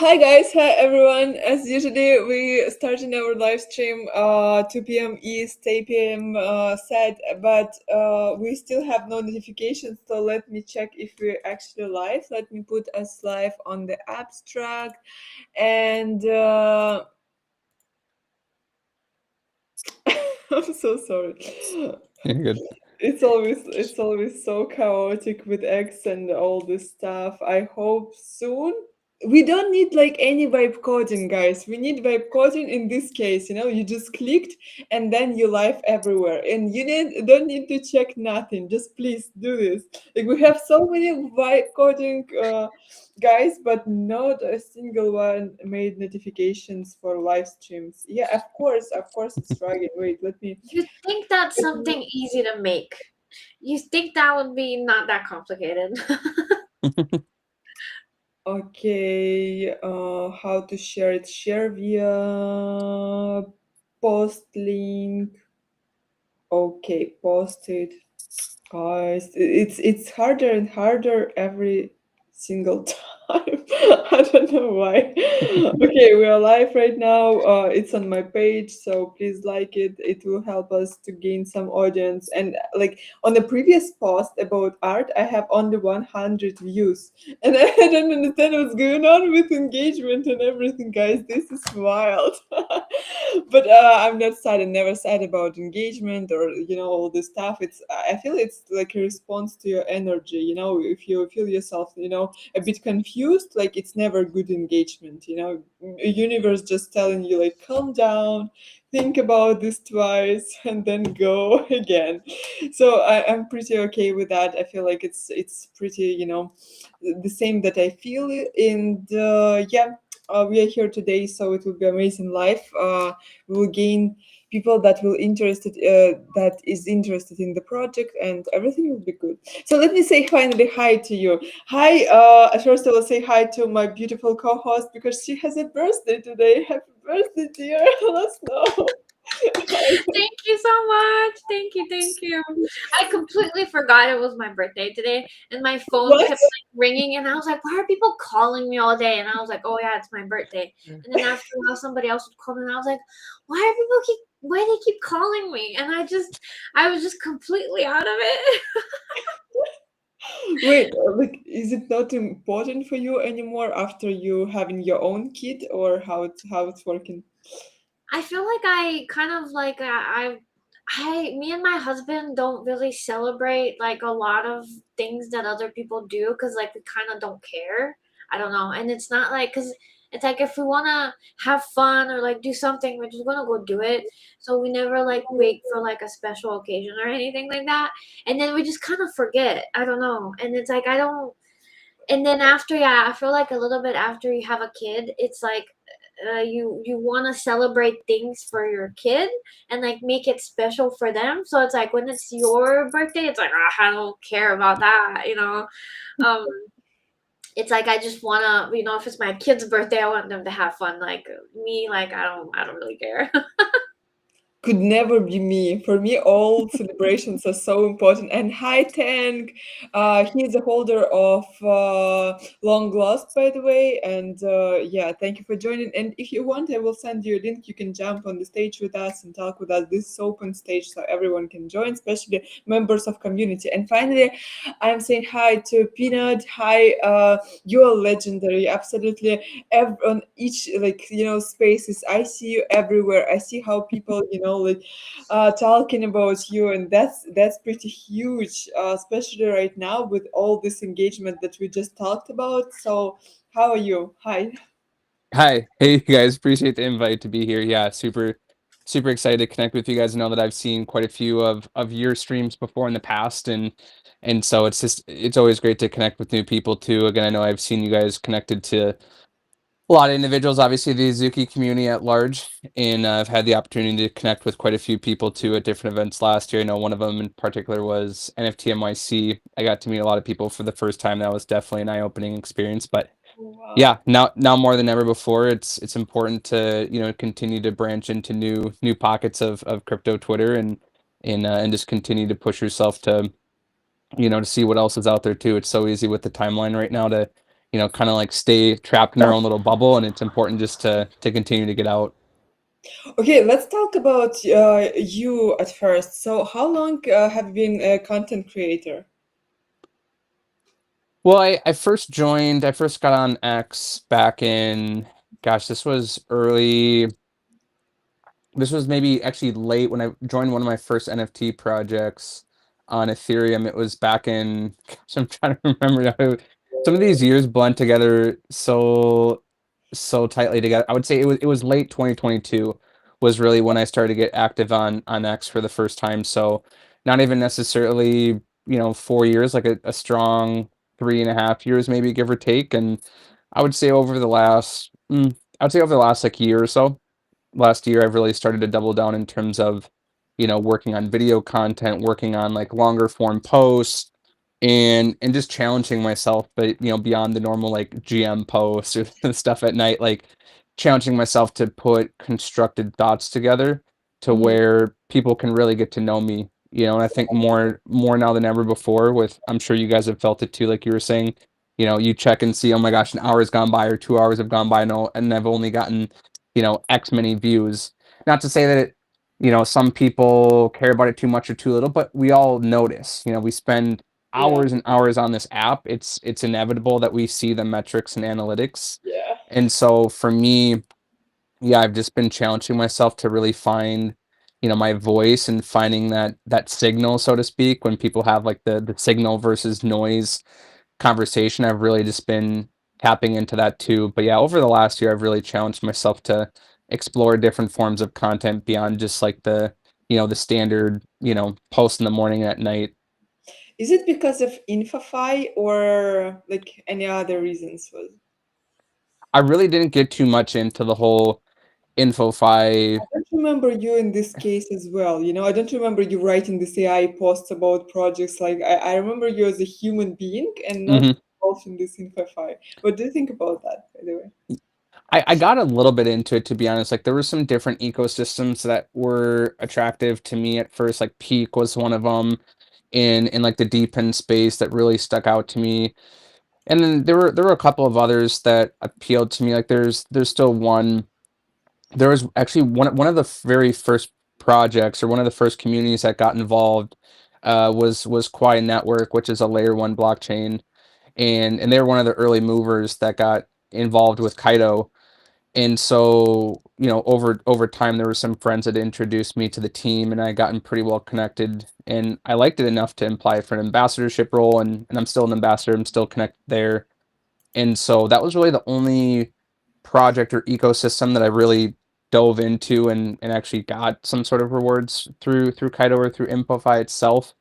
Hi guys, hi everyone. As usually, we starting our live stream 2 p.m. East, 8 p.m. Set, but we still have no notifications. So let me check if we're actually live. Let me put us live on the abstract, and I'm so sorry. You're good. It's always so chaotic with X and all this stuff. I hope soon. We don't need like any vibe coding, guys. We need vibe coding in this case. You just clicked and then you live everywhere, and don't need to check nothing. Just please do this. Like we have so many vibe coding guys, but not a single one made notifications for live streams. Yeah, of course, it's dragging. Wait, let me. You think that's something easy to make. You think that would be not that complicated. Okay, how to share it? Share via post link. Okay, post it. Guys, it's harder and harder every single time. I don't know why. Okay, we are live right now. It's on my page, so please like it. It will help us to gain some audience. And like on the previous post about art, I have only 100 views, and I don't understand what's going on with engagement and everything, guys. This is wild. But I'm not sad and never sad about engagement or all this stuff. I feel it's like a response to your energy. If you feel yourself a bit confused, like it's never good engagement. Universe just telling you like calm down, think about this twice, and then go again. So I'm pretty okay with that. I feel like it's pretty the same that I feel. And yeah, we are here today, so it will be amazing life. We will gain people that is interested in the project, and everything will be good. So let me say finally hi to you. Hi. First I will say hi to my beautiful co-host because she has a birthday today. Happy birthday, dear. Let's know. Thank you so much. Thank you. I completely forgot it was my birthday today, and my phone What? kept like ringing, and I was like, "Why are people calling me all day?" And I was like, "Oh yeah, it's my birthday." And then after a while, somebody else would call me, and I was like, Why they keep calling me?" And I was just completely out of it. Wait, like, is it not important for you anymore after you having your own kid, or how it's working? I feel like I kind of like me and my husband don't really celebrate like a lot of things that other people do because like we kind of don't care. I don't know, and it's not like because it's like if we wanna have fun or like do something, we're just gonna go do it. So we never like wait for like a special occasion or anything like that, and then we just kind of forget. I don't know, and it's like I don't. And then after, yeah, I feel like a little bit after you have a kid, it's like you want to celebrate things for your kid and like make it special for them. So it's like when it's your birthday, it's like I don't care about that. Um, it's like I just wanna, if it's my kid's birthday, I want them to have fun. Like me, like I don't really care. Could never be me. For me, all celebrations are so important. And hi, Tank. He is a holder of Long Lost, by the way. And yeah, thank you for joining. And if you want, I will send you a link. You can jump on the stage with us and talk with us. This is open stage, so everyone can join, especially members of community. And finally, I'm saying hi to Peanut. Hi, you are legendary. Absolutely on each spaces. I see you everywhere. I see how people like talking about you, and that's pretty huge, especially right now with all this engagement that we just talked about. So how are you? Hi. Hi. Hey guys, appreciate the invite to be here. Yeah, super excited to connect with you guys. I know that I've seen quite a few of your streams before in the past, and so it's always great to connect with new people too. Again, I know I've seen you guys connected to a lot of individuals, obviously the Azuki community at large, and I've had the opportunity to connect with quite a few people too at different events last year. I know one of them in particular was NFT NYC. I got to meet a lot of people for the first time. That was definitely an eye-opening experience. But Wow. yeah, now more than ever before, it's important to continue to branch into new pockets of crypto Twitter and just continue to push yourself to to see what else is out there too. It's so easy with the timeline right now to kind of like stay trapped in our own little bubble, and it's important just to continue to get out. Okay, let's talk about you at first. So, how long have you been a content creator? Well, I first got on X back in, gosh, this was maybe actually late when I joined one of my first NFT projects on Ethereum. It was back in, gosh, I'm trying to remember now. Some of these years blend together so tightly together. I would say it was late 2022 was really when I started to get active on X for the first time. So not even necessarily, 4 years, like a strong 3.5 years, maybe give or take. And I would say over the last, like year or so, last year I've really started to double down in terms of, working on video content, working on like longer form posts, and just challenging myself, but beyond the normal like GM posts or the stuff at night, like challenging myself to put constructed thoughts together to Mhm. where people can really get to know me. And I think more now than ever before, with, I'm sure you guys have felt it too, like you were saying, you check and see, oh my gosh, an hour has gone by or 2 hours have gone by, and I've only gotten X many views. Not to say that some people care about it too much or too little, but we all notice. We spend Yeah, hours and hours on this app. It's inevitable that we see the metrics and analytics. yeah. And so for me, yeah, I've just been challenging myself to really find, my voice, and finding that signal, so to speak, when people have like the signal versus noise conversation. I've really just been tapping into that too. But yeah, over the last year, I've really challenged myself to explore different forms of content beyond just like the standard, post in the morning and at night. Is it because of Infofy or like any other reasons? I really didn't get too much into the whole InfoFi. I don't remember you in this case as well. I don't remember you writing this AI posts about projects. Like I remember you as a human being and not Mhm. involved in this Infofy. What do you think about that, by the way? I got a little bit into it, to be honest. Like there were some different ecosystems that were attractive to me at first. Like Peak was one of them in like the deep end space that really stuck out to me. And then there were a couple of others that appealed to me. Like there's still one. There was actually one of the very first projects, or one of the first communities that got involved, was Quai Network, which is a layer one blockchain, and they were one of the early movers that got involved with Kaido. And so, over time, there were some friends that introduced me to the team, and I gotten pretty well connected, and I liked it enough to apply for an ambassadorship role, and I'm still an ambassador. I'm still connected there. And so that was really the only project or ecosystem that I really dove into, and actually got some sort of rewards through Kaido or through Impofy itself.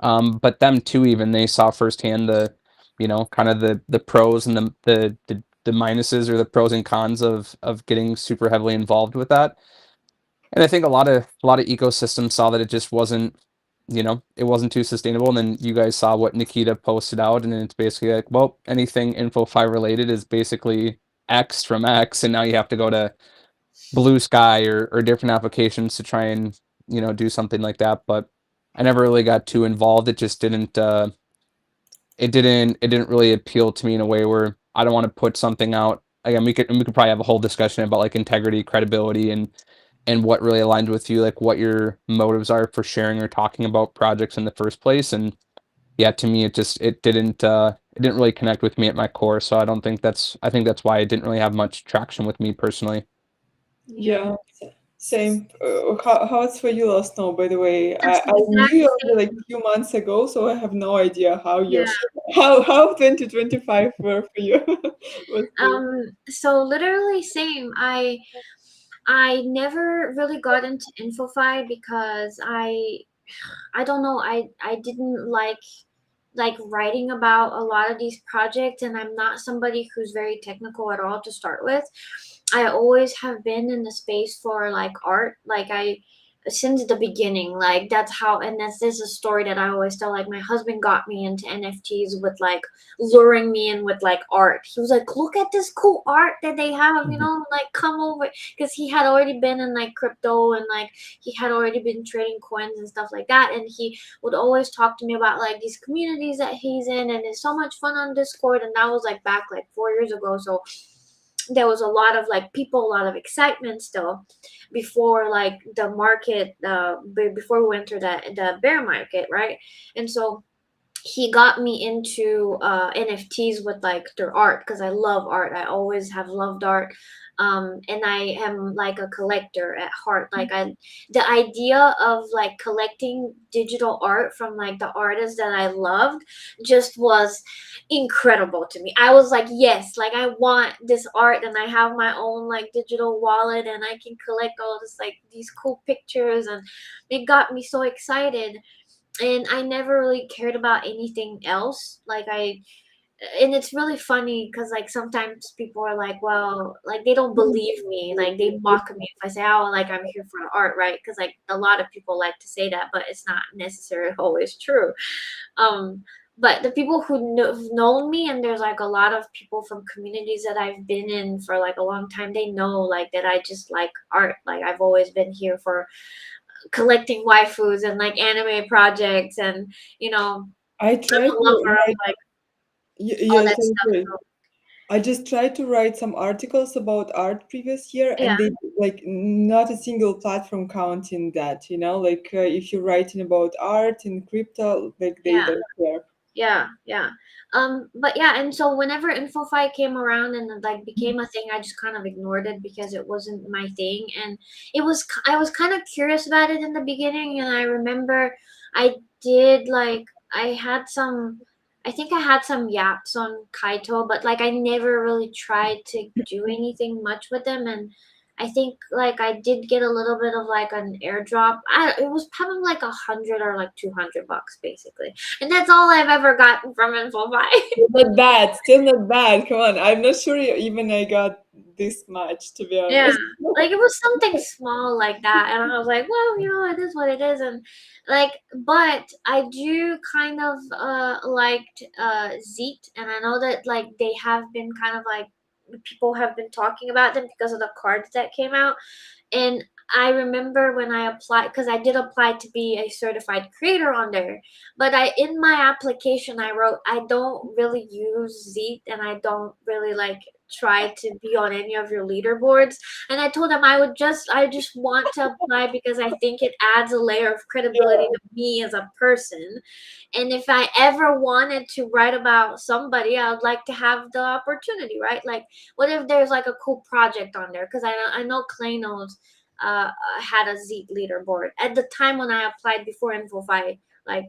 But them too, even they saw firsthand the, kind of the pros and the minuses, or the pros and cons of getting super heavily involved with that. And I think a lot of ecosystems saw that it just wasn't, it wasn't too sustainable. And then you guys saw what Nikita posted out, and it's basically like, well, anything InfoFi related is basically X from X, and now you have to go to Blue Sky or different applications to try and do something like that. But I never really got too involved. It just didn't. It didn't really appeal to me in a way where I don't want to put something out. Again, we could probably have a whole discussion about like integrity, credibility, and what really aligned with you, like what your motives are for sharing or talking about projects in the first place. And yeah, to me, it didn't really connect with me at my core. So I think that's why it didn't really have much traction with me personally. Yeah, same. How it's for you, Last Snow, by the way? That's I the knew exact you only like same. a few months ago, so I have no idea how Yeah. how 2025 were for you. Was for you. So literally same. I never really got into InfoFi because I don't know, I didn't like writing about a lot of these projects, and I'm not somebody who's very technical at all to start with. I always have been in the space for like art. Like since the beginning. Like that's how, and this is a story that I always tell. Like my husband got me into NFTs with like luring me in with like art. He was like, look at this cool art that they have, you Mhm. know, like come over, because he had already been in like crypto, and like he had already been trading coins and stuff like that, and he would always talk to me about like these communities that he's in, and it's so much fun on Discord. And that was like back like 4 years ago, so there was a lot of like people, a lot of excitement still before like the market, before we went through the bear market, right? And so he got me into NFTs with like their art, because I love art. I always have loved art. And I am like a collector at heart. Like the idea of like collecting digital art from like the artists that I loved just was incredible to me. I was like, yes, like I want this art, and I have my own like digital wallet, and I can collect all this like these cool pictures, and it got me so excited. And I never really cared about anything else. And it's really funny because like sometimes people are like, well, like they don't believe me, like they mock me if I say, oh, like I'm here for art, right? Because like a lot of people like to say that, but it's not necessarily always true. um but the people who've known me, and there's like a lot of people from communities that I've been in for like a long time, they know like that I just like art. Like I've always been here for collecting waifus and like anime projects, and you know, I I'm tried a to lover of write. like all Yes, that I'm stuff. sorry. So I just tried to write some articles about art previous year, and yeah, they like not a single platform counting that. Like if you're writing about art in crypto, like they yeah, don't care. yeah. But yeah, and so whenever InfoFi came around and it, like became a thing, I just kind of ignored it because it wasn't my thing, and I was kind of curious about it in the beginning, and I remember I did like I had some. I think I had some yaps on Kaito, but like I never really tried to do anything much with them. And I think like I did get a little bit of like an airdrop. It was probably like 100 or like $200 basically, and that's all I've ever gotten from InfoFi. Not bad, still not bad. Come on, I'm not sure even I got this much, to be Yeah, honest. like it was something small like that, and I was like, well, it is what it is. And like, but I do kind of liked Zeet, and I know that like they have been kind of like people have been talking about them because of the cards that came out. And I remember when I applied, because I did apply to be a certified creator on there, but I in my application I wrote I don't really use Zeet, and I don't really like try to be on any of your leaderboards. And I told them I just want to apply because I think it adds a layer of credibility to me as a person. And if I ever wanted to write about somebody, I would like to have the opportunity, right? Like, what if there's like a cool project on there? Because I know Clay knows had a Zeek leaderboard at the time when I applied before InfoFi, like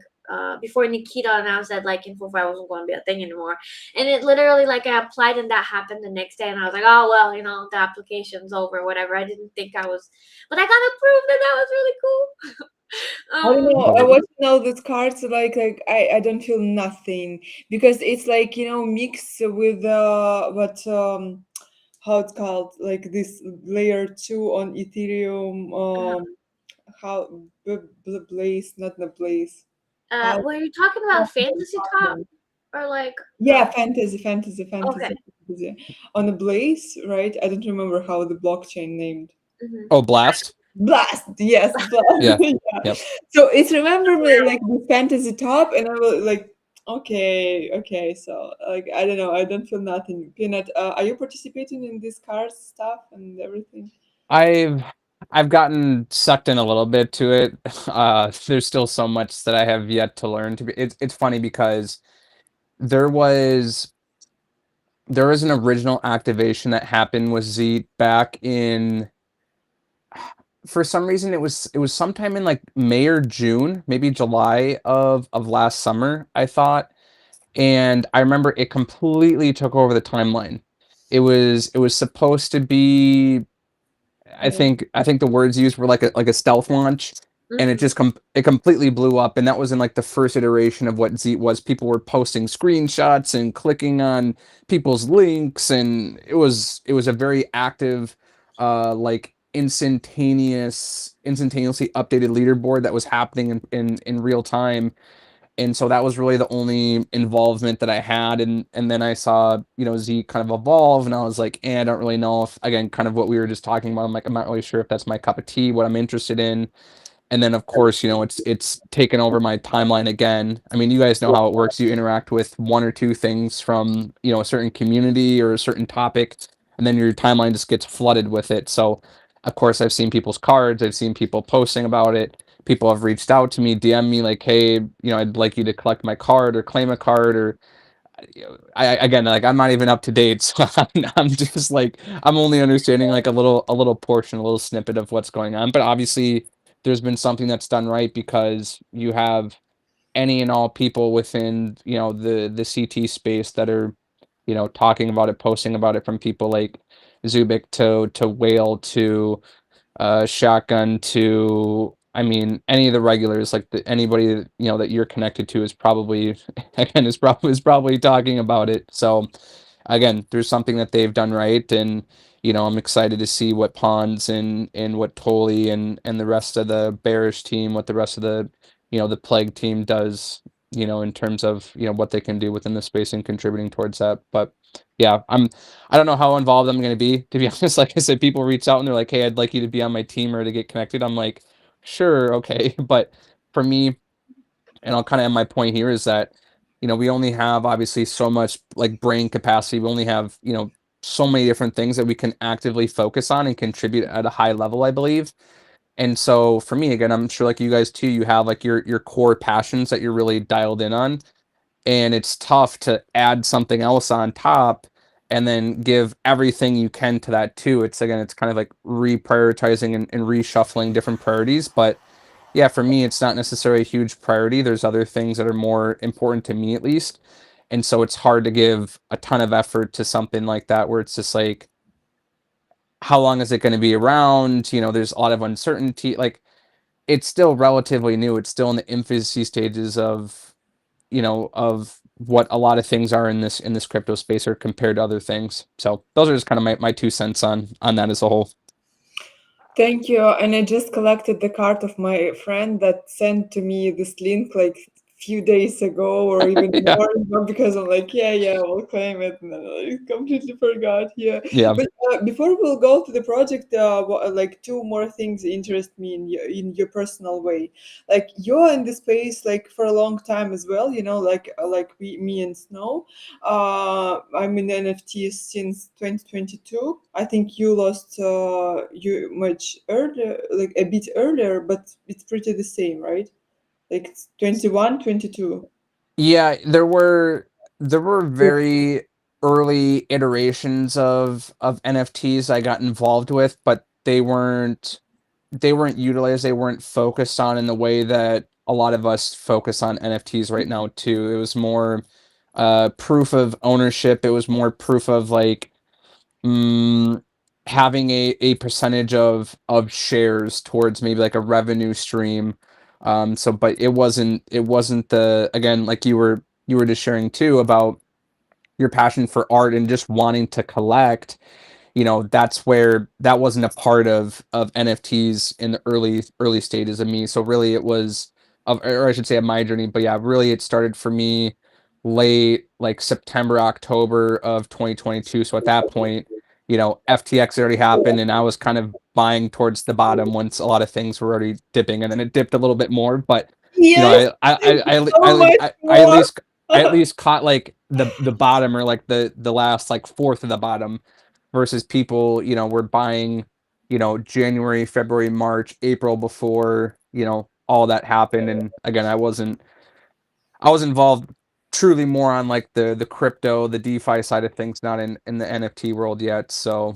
before Nikita announced that like InfoFi wasn't going to be a thing anymore. And it literally like I applied and that happened the next day, and I was like, oh well, the application's over, whatever. I didn't think I was, but I got approved, and that was really cool. I don't know. I Oh, watching all these cards like I don't feel nothing because it's like mixed with what how it's called, like this layer two on Ethereum, how Blaze, not the Blaze, how Were you talking about Fantasy Top or like yeah, fantasy okay. fantasy on the Blaze, right? I don't remember how the blockchain named. Mhm. oh, Blast. Blast, yes, Blast. Yeah. Yeah. Yep. So it's remember me like the fantasy top, and I was like, okay. So like I don't know, I don't feel nothing. Peanut, are you participating in this card stuff and everything? I've I've gotten sucked in a little bit to it. There's still so much that I have yet to learn. It's funny because there was there was an original activation that happened with Z back in, for some reason it was sometime in like May or June, maybe July of last summer, I thought. And I remember it completely took over the timeline. It was supposed to be, I think the words used were like a stealth launch, and it Mhm. just it completely blew up. And that was in like the first iteration of what Z was. People were posting screenshots and clicking on people's links, and it was a very active like instantaneously updated leaderboard that was happening in real time. And so that was really the only involvement that I had. And then I saw, Z kind of evolve, and I was like, I don't really know if, again, kind of what we were just talking about. I'm like, I'm not really sure if that's my cup of tea, what I'm interested in. And then of course, it's taken over my timeline again. I mean, you guys know how it works. You interact with one or two things from, a certain community or a certain topic, and then your timeline just gets flooded with it. So of course, I've seen people's cards, I've seen people posting about it. People have reached out to me, DM me like, hey, I'd like you to collect my card or claim a card, or I again, like, I'm not even up to date, so I'm just like, I'm only understanding like a little portion, a little snippet of what's going on. But obviously, there's been something that's done right, because you have any and all people within the CT space that are talking about it, posting about it, from people like Zubik to Whale to Shotgun to, I mean, any of the regulars, like anybody that you're connected to is probably again is probably talking about it. So again, there's something that they've done right, and I'm excited to see what Pawns and what Tolly and the rest of the Bearish team, what the rest of the Plague team does, in terms of what they can do within the space and contributing towards that. But yeah, I don't know how involved I'm going to be, to be honest. Like I said, people reach out and they're like, hey, I'd like you to be on my team or to get connected. I'm like, sure, okay. But for me, and I'll kind of end my point here, is that we only have obviously so much like brain capacity. We only have so many different things that we can actively focus on and contribute at a high level, I believe. And so for me, again, I'm sure like you guys too, you have like your core passions that you're really dialed in on, and it's tough to add something else on top and then give everything you can to that too. It's kind of like reprioritizing and reshuffling different priorities. But yeah, for me, it's not necessarily a huge priority. There's other things that are more important to me, at least. And so it's hard to give a ton of effort to something like that, where it's just like, how long is it going to be around? There's a lot of uncertainty. Like, it's still relatively new. It's still in the infancy stages of what a lot of things are in this crypto space, or compared to other things. So those are just kind of my 2 cents on that as a whole. Thank you. And I just collected the card of my friend that sent to me this link like few days ago, or even Yeah. more, because I'm like, yeah, we'll claim it, and then I completely forgot. Yeah. Yeah. But before we'll go to the project, like two more things interest me in your personal way. Like, you're in the space like for a long time as well, like me and Snow. I'm in NFTs since 2022. I think you lost you much earlier, like a bit earlier, but it's pretty the same, right? Like it's 21, 22. Yeah, there were very early iterations of NFTs I got involved with, but they weren't utilized, they weren't focused on in the way that a lot of us focus on NFTs right now too. It was more proof of ownership. It was more proof of like, mm, having a percentage of shares towards maybe like a revenue stream. So but it wasn't the, again, like you were just sharing too about your passion for art and just wanting to collect. That's where that wasn't a part of NFTs in the early stages of me. So really it was of, or I should say, of my journey. But yeah, really it started for me late, like September, October of 2022. So at that point, FTX already happened, and I was kind of buying towards the bottom once a lot of things were already dipping, and then it dipped a little bit more. But Yes, so much I at more. least I at least caught like the bottom, or like the last like fourth of the bottom, versus people were buying January, February, March, April, before all that happened. And again, I was involved truly more on like the crypto, the DeFi side of things, not in the NFT world yet. So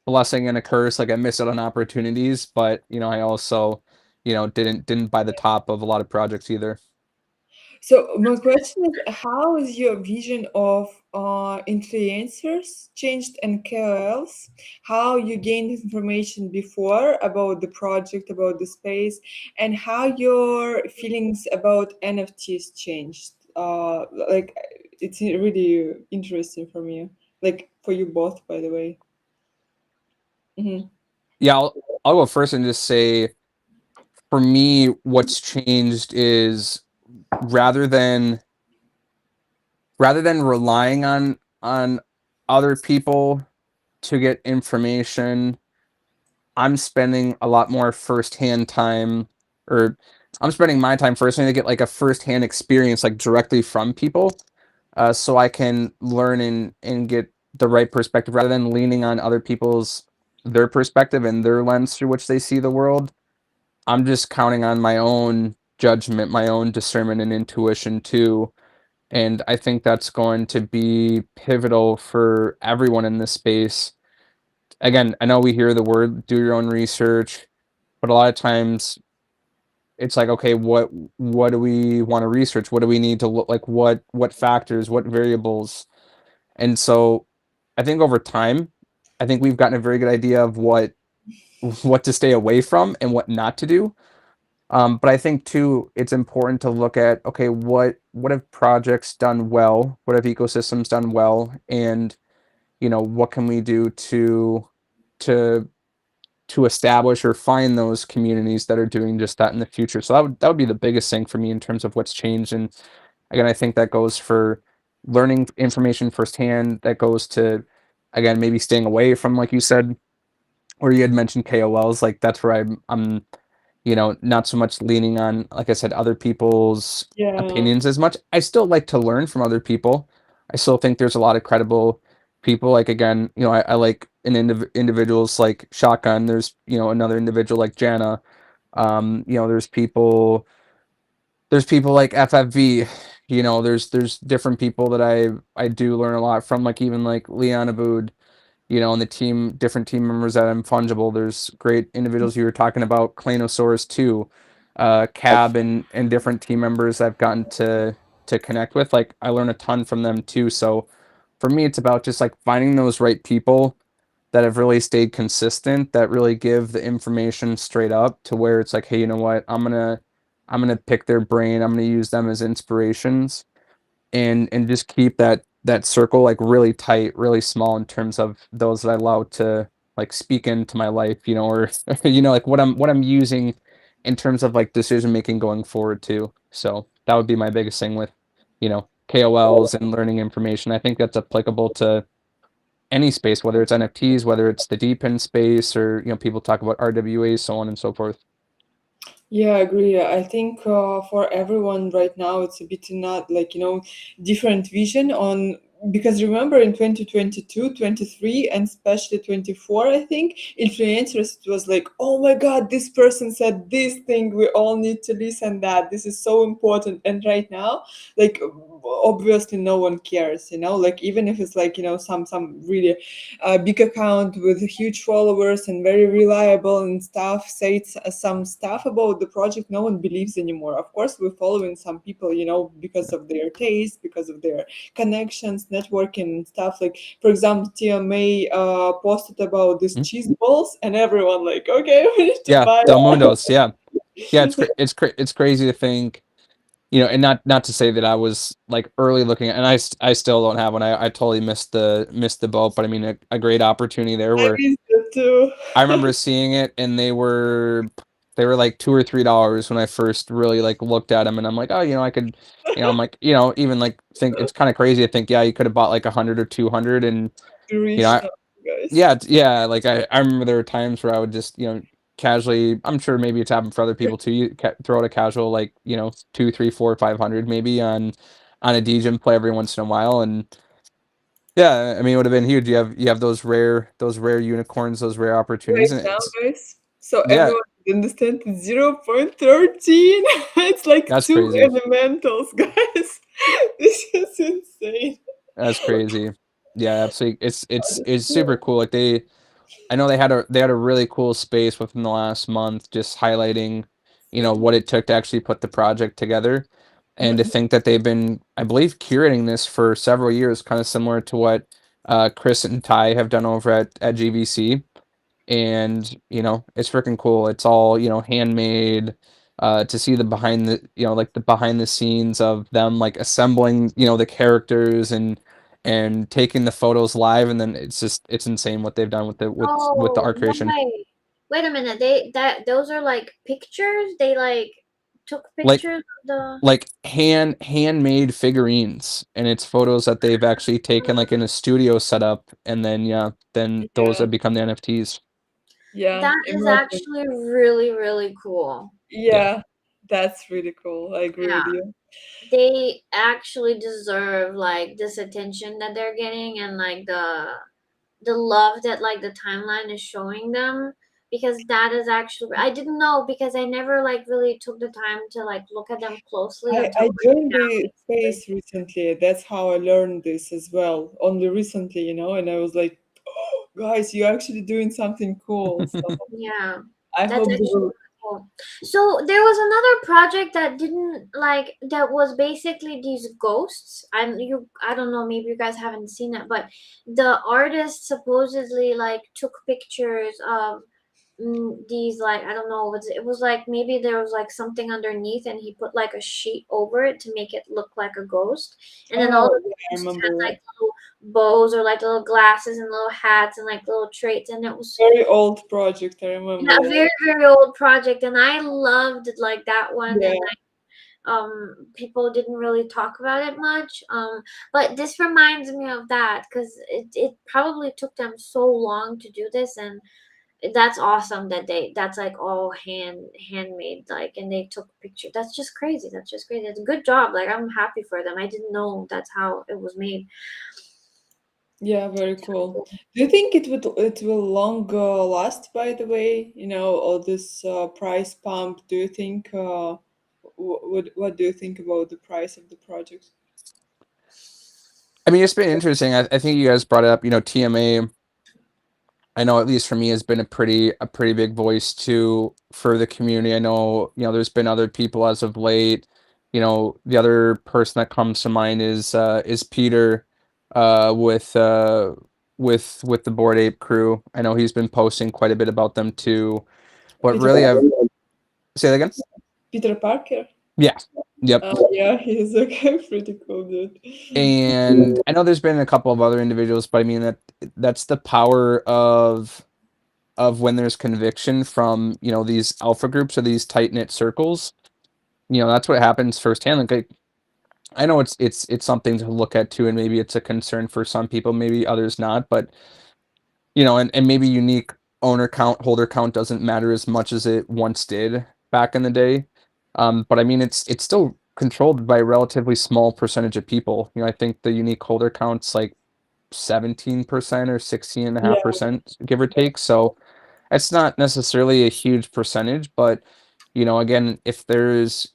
blessing and a curse. Like, I missed out on opportunities, but I also didn't buy the top of a lot of projects either. So my question is, how is your vision of influencers changed, and KOLs? How you gained information before about the project, about the space, and how your feelings about NFTs changed? Like, it's really interesting for me. Like, for you both, by the way. Hmm. Yeah, I'll go first and just say, for me, what's changed is rather than relying on other people to get information, I'm spending a lot more firsthand time, or I'm spending my time personally to get like a firsthand experience, like directly from people, so I can learn and get the right perspective rather than leaning on other people's their perspective and their lens through which they see the world. I'm just counting on my own judgment, my own discernment and intuition too. And I think that's going to be pivotal for everyone in this space. Again, I know we hear the word do your own research, but a lot of times it's like, okay, what do we want to research? What do we need to look like? What factors, what variables? And so I think over time, I think we've gotten a very good idea of what to stay away from and what not to do. But I think too, it's important to look at, okay, what have projects done well? What have ecosystems done well? And what can we do to establish or find those communities that are doing just that in the future? So that would be the biggest thing for me in terms of what's changed. And again, I think that goes for learning information firsthand. That goes to, again, maybe staying away from, like you said, or you had mentioned KOLs. Like that's where I'm not so much leaning on, like I said, other people's Yeah. opinions as much. I still like to learn from other people. I still think there's a lot of credible people. Like again, I like individuals like Shotgun. There's another individual like Jana. There's people like FFV. There's different people that I do learn a lot from. Like even like Leon Aboud, and the team, different team members that I'm fungible. There's great individuals you were talking about, Clanosaurus too, Cab and different team members I've gotten to connect with. Like I learn a ton from them too. So for me, it's about just like finding those right people that have really stayed consistent, that really give the information straight up to where it's like, hey, you know what? I'm gonna pick their brain. I'm gonna use them as inspirations and just keep that circle like really tight, really small in terms of those that I allow to like speak into my life, or like what I'm using in terms of like decision making going forward too. So that would be my biggest thing with, KOLs and learning information. I think that's applicable to any space, whether it's NFTs, whether it's the deep in space, or people talk about RWAs, so on and so forth. Yeah, I agree. I think for everyone right now, it's a bit not like, different vision on, because remember in 2022, 23, and especially 24, I think influencers, it was like, oh my God, this person said this thing. We all need to listen that. This is so important. And right now, like obviously no one cares, like even if it's like, some really big account with huge followers and very reliable and stuff says some stuff about the project, no one believes anymore. Of course we're following some people, because of their taste, because of their connections, networking and stuff. Like for example, TMA posted about these Mhm. cheese balls and everyone like, okay, we need to Yeah, buy Del one. Mundos. Yeah, yeah. It's crazy to think, and not to say that I was like early looking, and I still don't have one. I totally missed the boat, but I mean a great opportunity there I where missed it too. I remember seeing it, and they were like $2 or $3 when I first really like looked at them, and I'm like, oh, I could, I'm like, even like think it's kind of crazy to think, yeah, you could have bought like 100 or 200, and To you know, reach I, them, guys. yeah, yeah, like I remember there were times where I would just casually, I'm sure maybe it's happened for other people too. You throw out a casual like 2, 3, 4, 500 maybe on a DJ play every once in a while, and yeah, I mean it would have been huge. You have those rare unicorns, those rare Right opportunities, and now, it's guys. So yeah, everyone understand 0.13. It's like that's two crazy. elementals, guys. This is insane. That's crazy. Yeah, absolutely. It's super cool. Like I know they had a really cool space within the last month, just highlighting, what it took to actually put the project together, and to Mhm. think that they've been, I believe, curating this for several years, kind of similar to what Chris and Ty have done over at GVC, and it's freaking cool. It's all handmade. To see the behind the like the behind the scenes of them like assembling the characters and taking the photos live, and then it's insane what they've done with the Oh, art no creation. way. Wait a minute. Those are like pictures. They like took Like pictures of the. like handmade figurines, and it's photos that they've actually taken like in a studio setup, and then then those Yeah, have become the NFTs. yeah, That is imagine. actually really, really cool. Yeah. Yeah, that's really cool. I agree Yeah. with you. They actually deserve like this attention that they're getting, and like the love that like the timeline is showing them, because that is actually, I didn't know, because I never like really took the time to like look at them closely until I like joined now, the basically. space recently. That's how I learned this as well. Only recently, and I was like, oh, guys, you're actually doing something cool. So Yeah, I that's hope they actually will. really cool. So there was another project that didn't like, that was basically these ghosts. I don't know, maybe you guys haven't seen it, but the artist supposedly like took pictures of these, like, I don't know, it was like maybe there was like something underneath, and he put like a sheet over it to make it look like a ghost, and then all Oh, the yeah, I ghosts remember had that. like little bows or like little glasses and little hats and like little traits, and it was, Very old project. I yeah, remember a that. very, very old project, and I loved like that one, Yeah, and people didn't really talk about it much, but this reminds me of that, because it probably took them so long to do this, and that's awesome that that's like all handmade, like, and they took pictures. That's just crazy. It's a good job. Like, I'm happy for them. I didn't know that's how it was made. yeah, very cool. Do you think it will long last? By the way, all this price pump. Do you think? What do you think about the price of the project? I mean, it's been interesting. I think you guys brought it up, TMA. I know at least for me has been a pretty big voice too for the community. I know, there's been other people as of late. The other person that comes to mind is Peter with the Bored Ape crew. I know he's been posting quite a bit about them too. But Peter, really, I've say that again? Peter Parker. Yeah. Yep. Yeah, he's okay, pretty cool dude. And I know there's been a couple of other individuals, but I mean that's the power of when there's conviction from, these alpha groups or these tight knit circles. That's what happens firsthand. Like I know it's something to look at too, and maybe it's a concern for some people, maybe others not, but and maybe unique owner count, holder count doesn't matter as much as it once did back in the day. But I mean, it's still controlled by a relatively small percentage of people. I think the unique holder count's like 17% or Yeah, 16.5%, give or take. So it's not necessarily a huge percentage, but again, if there's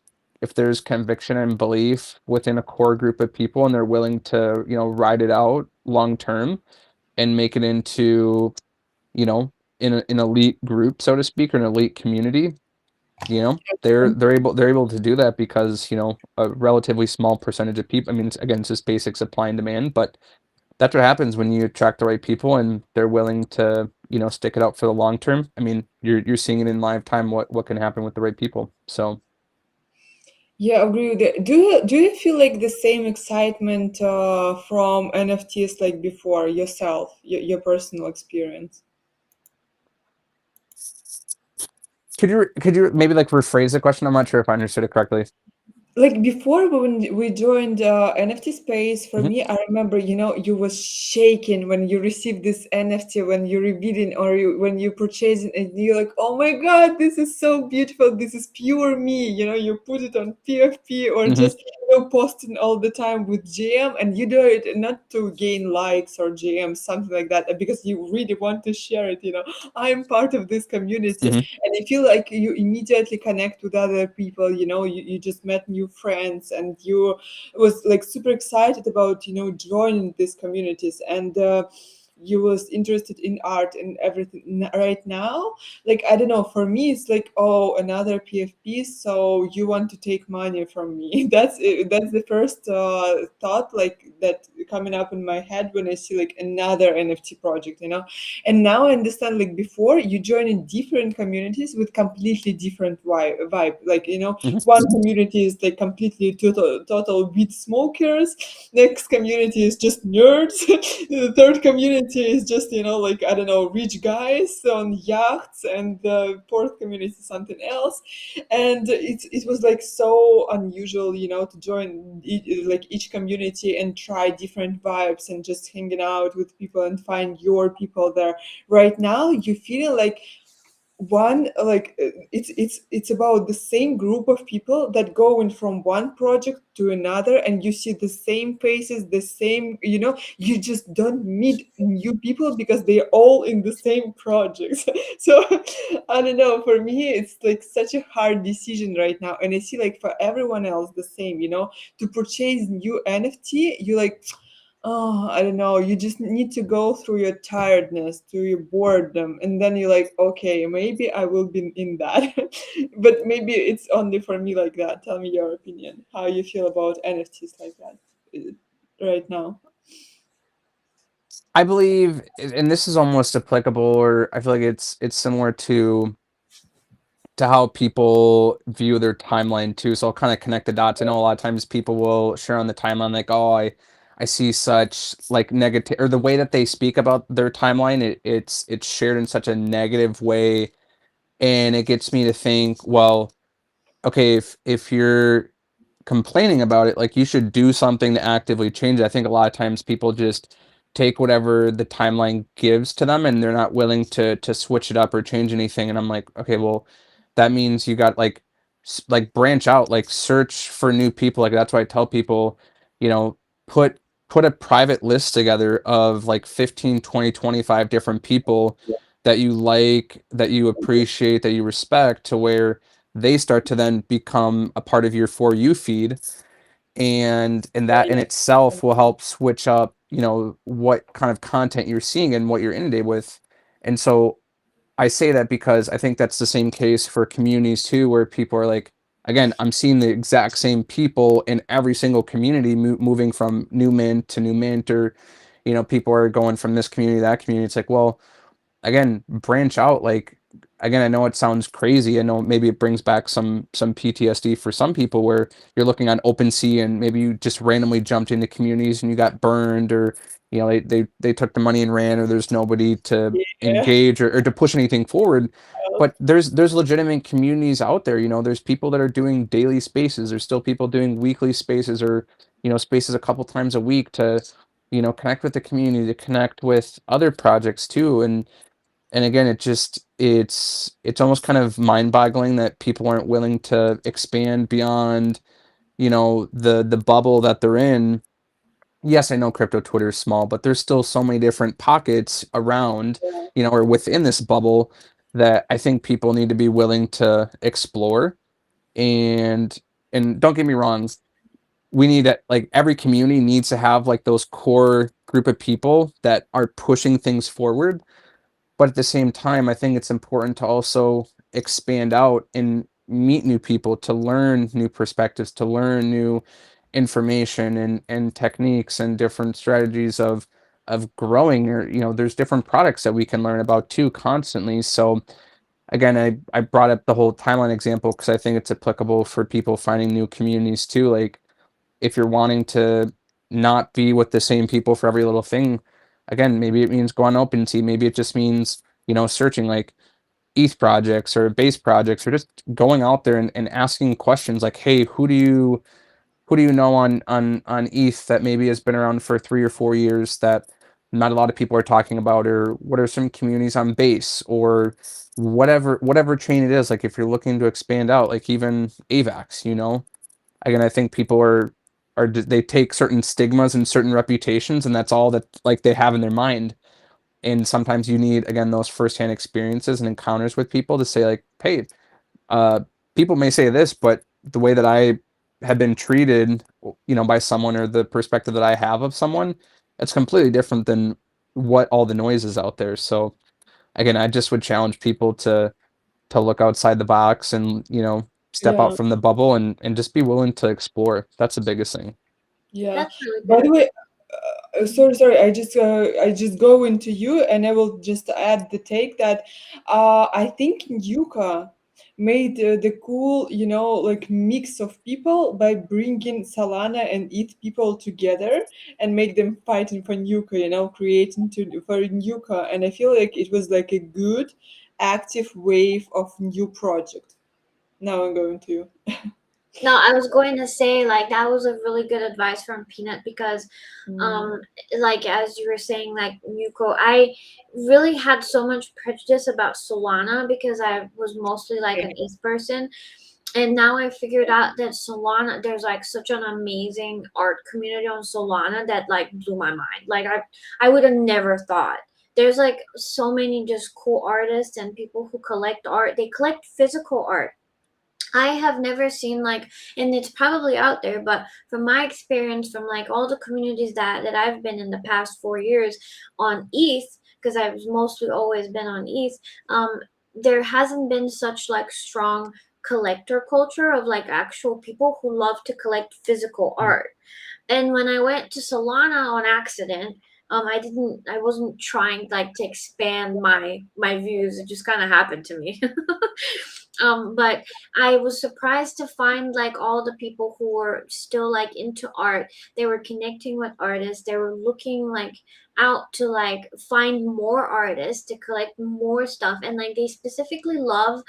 conviction and belief within a core group of people and they're willing to, ride it out long term and make it into, you know, an elite group, so to speak, or an elite community, they're able to do that because, a relatively small percentage of people. I mean, again, it's just basic supply and demand, but that's what happens when you attract the right people and they're willing to, stick it out for the long term. I mean, you're seeing it in live time what can happen with the right people. So yeah, I agree with that. Do you feel like the same excitement from NFTs like before yourself, your personal experience? could you maybe like rephrase the question? I'm not sure if I understood it correctly. Like before when we joined NFT space, for Mhm. me, I remember, you was shaking when you received this NFT, when you revealing or when you purchase it, and you're like, oh my God, this is so beautiful. This is pure me. You put it on PFP or Mhm. just, posting all the time with GM, and you do it not to gain likes or GM, something like that, because you really want to share it. I'm part of this community, Mhm. and I feel like you immediately connect with other people. You just met new friends, and you was like super excited about joining these communities, and you was interested in art and everything. Right now, like, I don't know, for me it's like, oh, another PFP, so you want to take money from me. That's the first thought, like, that coming up in my head when I see like another NFT project. And now I understand, like, before you join in different communities with completely different vibe. Like, Mhm. one community is like completely total weed smokers. Next community is just nerds. The third community community is just, like, I don't know, rich guys on yachts, and the port community is something else. And it was like so unusual, to join like each community and try different vibes and just hanging out with people and find your people there. Right now, you feel like one, like, it's about the same group of people that go in from one project to another, and you see the same faces, the same, you just don't meet new people because they're all in the same projects. So I don't know, for me it's like such a hard decision right now, and I see like for everyone else the same, to purchase new NFT, you like, oh, I don't know. You just need to go through your tiredness, through your boredom, and then you're like, okay, maybe I will be in that. But maybe it's only for me like that. Tell me your opinion. How you feel about NFTs like that right now? I believe, and this is almost applicable, or I feel like it's similar to how people view their timeline too. So I'll kind of connect the dots. I know a lot of times people will share on the timeline like, oh, I see such like negative, or the way that they speak about their timeline, it's shared in such a negative way, and it gets me to think, well, okay, if you're complaining about it, like you should do something to actively change it. I think a lot of times people just take whatever the timeline gives to them and they're not willing to switch it up or change anything. And I'm like, okay, well, that means you got like like branch out, like search for new people. Like that's why I tell people, you know, put put a private list together of like 15, 20, 25 different people that you like, that you appreciate, that you respect, to where they start to then become a part of your For You feed, and that in Yeah. itself will help switch up, what kind of content you're seeing and what you're inundated with. And so I say that because I think that's the same case for communities too, where people are like, again, I'm seeing the exact same people in every single community, moving from new mint to new mint, or people are going from this community to that community. It's like, well, again, branch out. Like, again, I know it sounds crazy. I know maybe it brings back some PTSD for some people, where you're looking on OpenSea and maybe you just randomly jumped into communities and you got burned, or they took the money and ran, or there's nobody to Yeah. engage, or to push anything forward. But there's legitimate communities out there. There's people that are doing daily spaces. There's still people doing weekly spaces, or spaces a couple times a week, to connect with the community, to connect with other projects too. And again, it's almost kind of mind-boggling that people aren't willing to expand beyond, the bubble that they're in. Yes, I know crypto Twitter is small, but there's still so many different pockets around, or within this bubble, that I think people need to be willing to explore. And and don't get me wrong, we need that, like every community needs to have like those core group of people that are pushing things forward. But at the same time, I think it's important to also expand out and meet new people, to learn new perspectives, to learn new information and techniques and different strategies of growing. Or there's different products that we can learn about too constantly. So again, I brought up the whole timeline example because I think it's applicable for people finding new communities too. Like, if you're wanting to not be with the same people for every little thing, again, maybe it means go on OpenSea. Maybe it just means, searching like ETH projects or base projects, or just going out there and asking questions like, hey, who do you know on ETH that maybe has been around for 3 or 4 years that not a lot of people are talking about? Or what are some communities on base, or whatever chain it is? Like, if you're looking to expand out, like even AVAX, again, I think people they take certain stigmas and certain reputations, and that's all that like they have in their mind. And sometimes you need, again, those firsthand experiences and encounters with people to say like, hey, uh people may say this, but the way that I have been treated, by someone, or the perspective that I have of someone, it's completely different than what all the noise is out there. So again, I just would challenge people to look outside the box, and step out Yeah. from the bubble, and just be willing to explore. That's the biggest thing. Yeah. That's really By good. the way, sorry. I just go into you, and I will just add the take that I think in Yuka made the cool, like mix of people by bringing Solana and ETH people together and make them fighting for Nuka, creating for Nuka. And I feel like it was like a good active wave of new project. Now I'm going to you. No, I was going to say like that was a really good advice from Peanut because like as you were saying like Nuko, I really had so much prejudice about Solana because I was mostly like an ETH person. And now I figured out that Solana, there's like such an amazing art community on Solana that like blew my mind. Like I would have never thought. There's like so many just cool artists and people who collect art. They collect physical art. I have never seen like, and it's probably out there, but from my experience, from like all the communities that I've been in the past 4 years on ETH, because I've mostly always been on ETH, there hasn't been such like strong collector culture of like actual people who love to collect physical art. And when I went to Solana on accident, I wasn't trying like to expand my views. It just kind of happened to me. But I was surprised to find like all the people who were still like into art. They were connecting with artists. They were looking like out to like find more artists to collect more stuff, and like they specifically love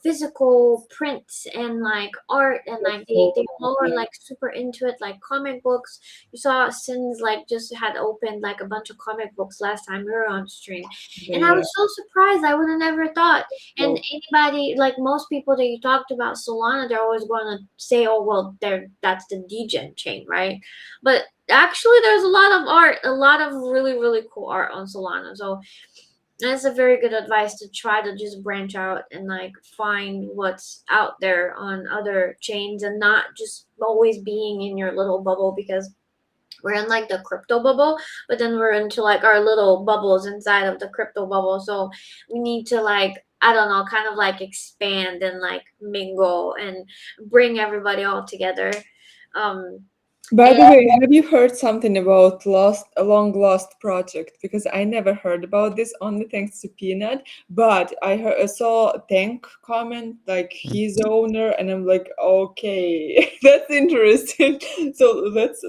physical prints and like art, and like they all are like super into it, like comic books. You saw Sins like just had opened like a bunch of comic books last time we were on stream, and I was so surprised. I would have never thought. And anybody, like most people that you talked about Solana, they're always going to say, oh well, that's the degen chain, right? But actually there's a lot of art, a lot of really really cool art on Solana. So that's a very good advice to try to just branch out and like find what's out there on other chains and not just always being in your little bubble, because we're in like the crypto bubble, but then we're into like our little bubbles inside of the crypto bubble. So we need to like, I don't know, kind of like expand and like mingle and bring everybody all together. By the way, have you heard something about a long lost project? Because I never heard about this, only thanks to Peanut. But I saw Tank comment like he's the owner, and I'm like, okay, that's interesting. So let's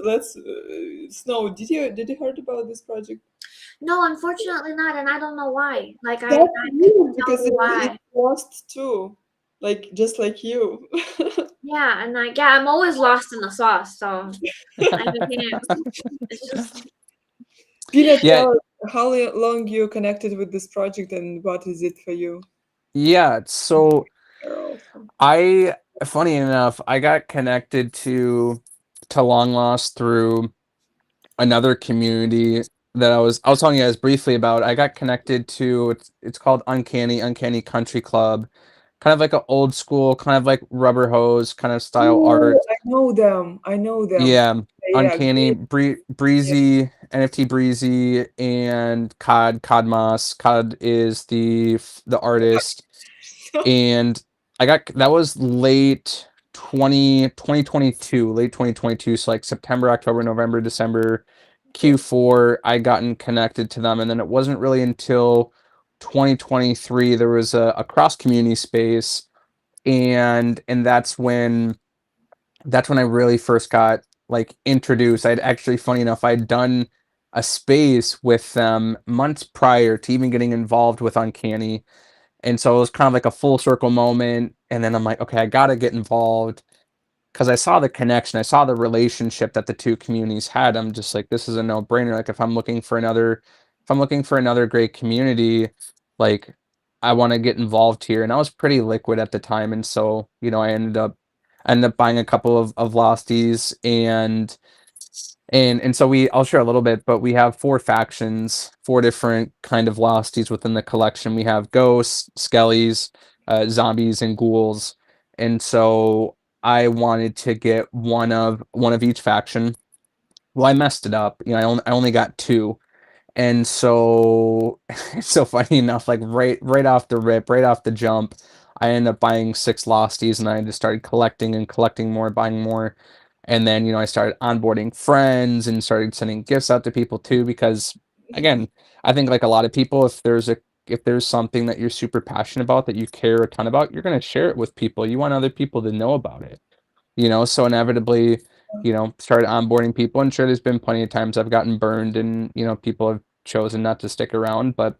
Snow. Did you heard about this project? No, unfortunately not, and I don't know why. Like I That's can't weird tell because you why. it lost too, like just like you. Yeah, and like yeah, I'm always lost in the sauce, so I can't. It's just Peanut, Yeah, tell us how long you connected with this project and what is it for you? yeah. So Girl. funny enough, I got connected to Long Lost through another community that I was telling you guys briefly about. I got connected to it's called Uncanny Country Club, kind of like an old school, kind of like Rubber Hose kind of style art. Oh, I know them. I know them. Yeah, Yeah, Uncanny, Breezy, NFT Breezy, and Codmas. Cod is the artist, and I got that was late 2022, late 2022, so like September, October, November, December, Q4. I gotten connected to them, and then it wasn't really until 2023 there was a cross community space, and that's when I really first got like introduced. I'd actually, funny enough, I'd done a space with them months prior to even getting involved with Uncanny. And so it was kind of like a full circle moment. And then I'm like, okay, I got to get involved because I saw the connection. I saw the relationship that the two communities had. I'm just like, this is a no brainer. Like if I'm looking for another great community, like I want to get involved here. And I was pretty liquid at the time. And so, I ended up buying a couple of Losties, and so I'll share a little bit, but we have four factions, four different kind of Losties within the collection. We have ghosts, skellies, zombies, and ghouls. And so I wanted to get one of each faction. Well, I messed it up. I only got two. And so it's so funny enough, like right off the rip, right off the jump, I ended up buying six Losties, and I just started collecting and collecting more, buying more. And then, I started onboarding friends and started sending gifts out to people too, because again, I think like a lot of people, if there's if there's something that you're super passionate about, that you care a ton about, you're going to share it with people. You want other people to know about it, so inevitably, started onboarding people. And sure, there's been plenty of times I've gotten burned and, people have chosen not to stick around. But,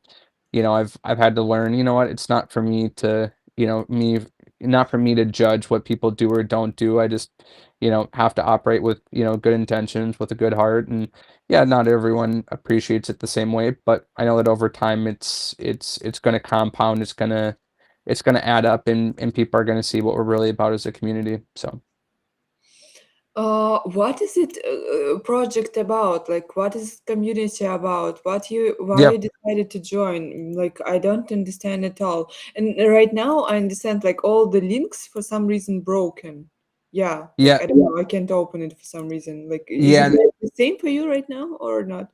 I've had to learn, what, it's not for me to, not for me to judge what people do or don't do. I just, have to operate with, good intentions, with a good heart. And yeah, not everyone appreciates it the same way, but I know that over time it's going to compound. It's going to add up, and people are going to see what we're really about as a community. So. What is it project about? Like, what is community about? Why Yeah. you decided to join? Like, I don't understand at all. And right now, I understand like all the links for some reason broken. Yeah, like Yeah. I don't know, I can't open it for some reason. Like, is Yeah. it the same for you right now or not?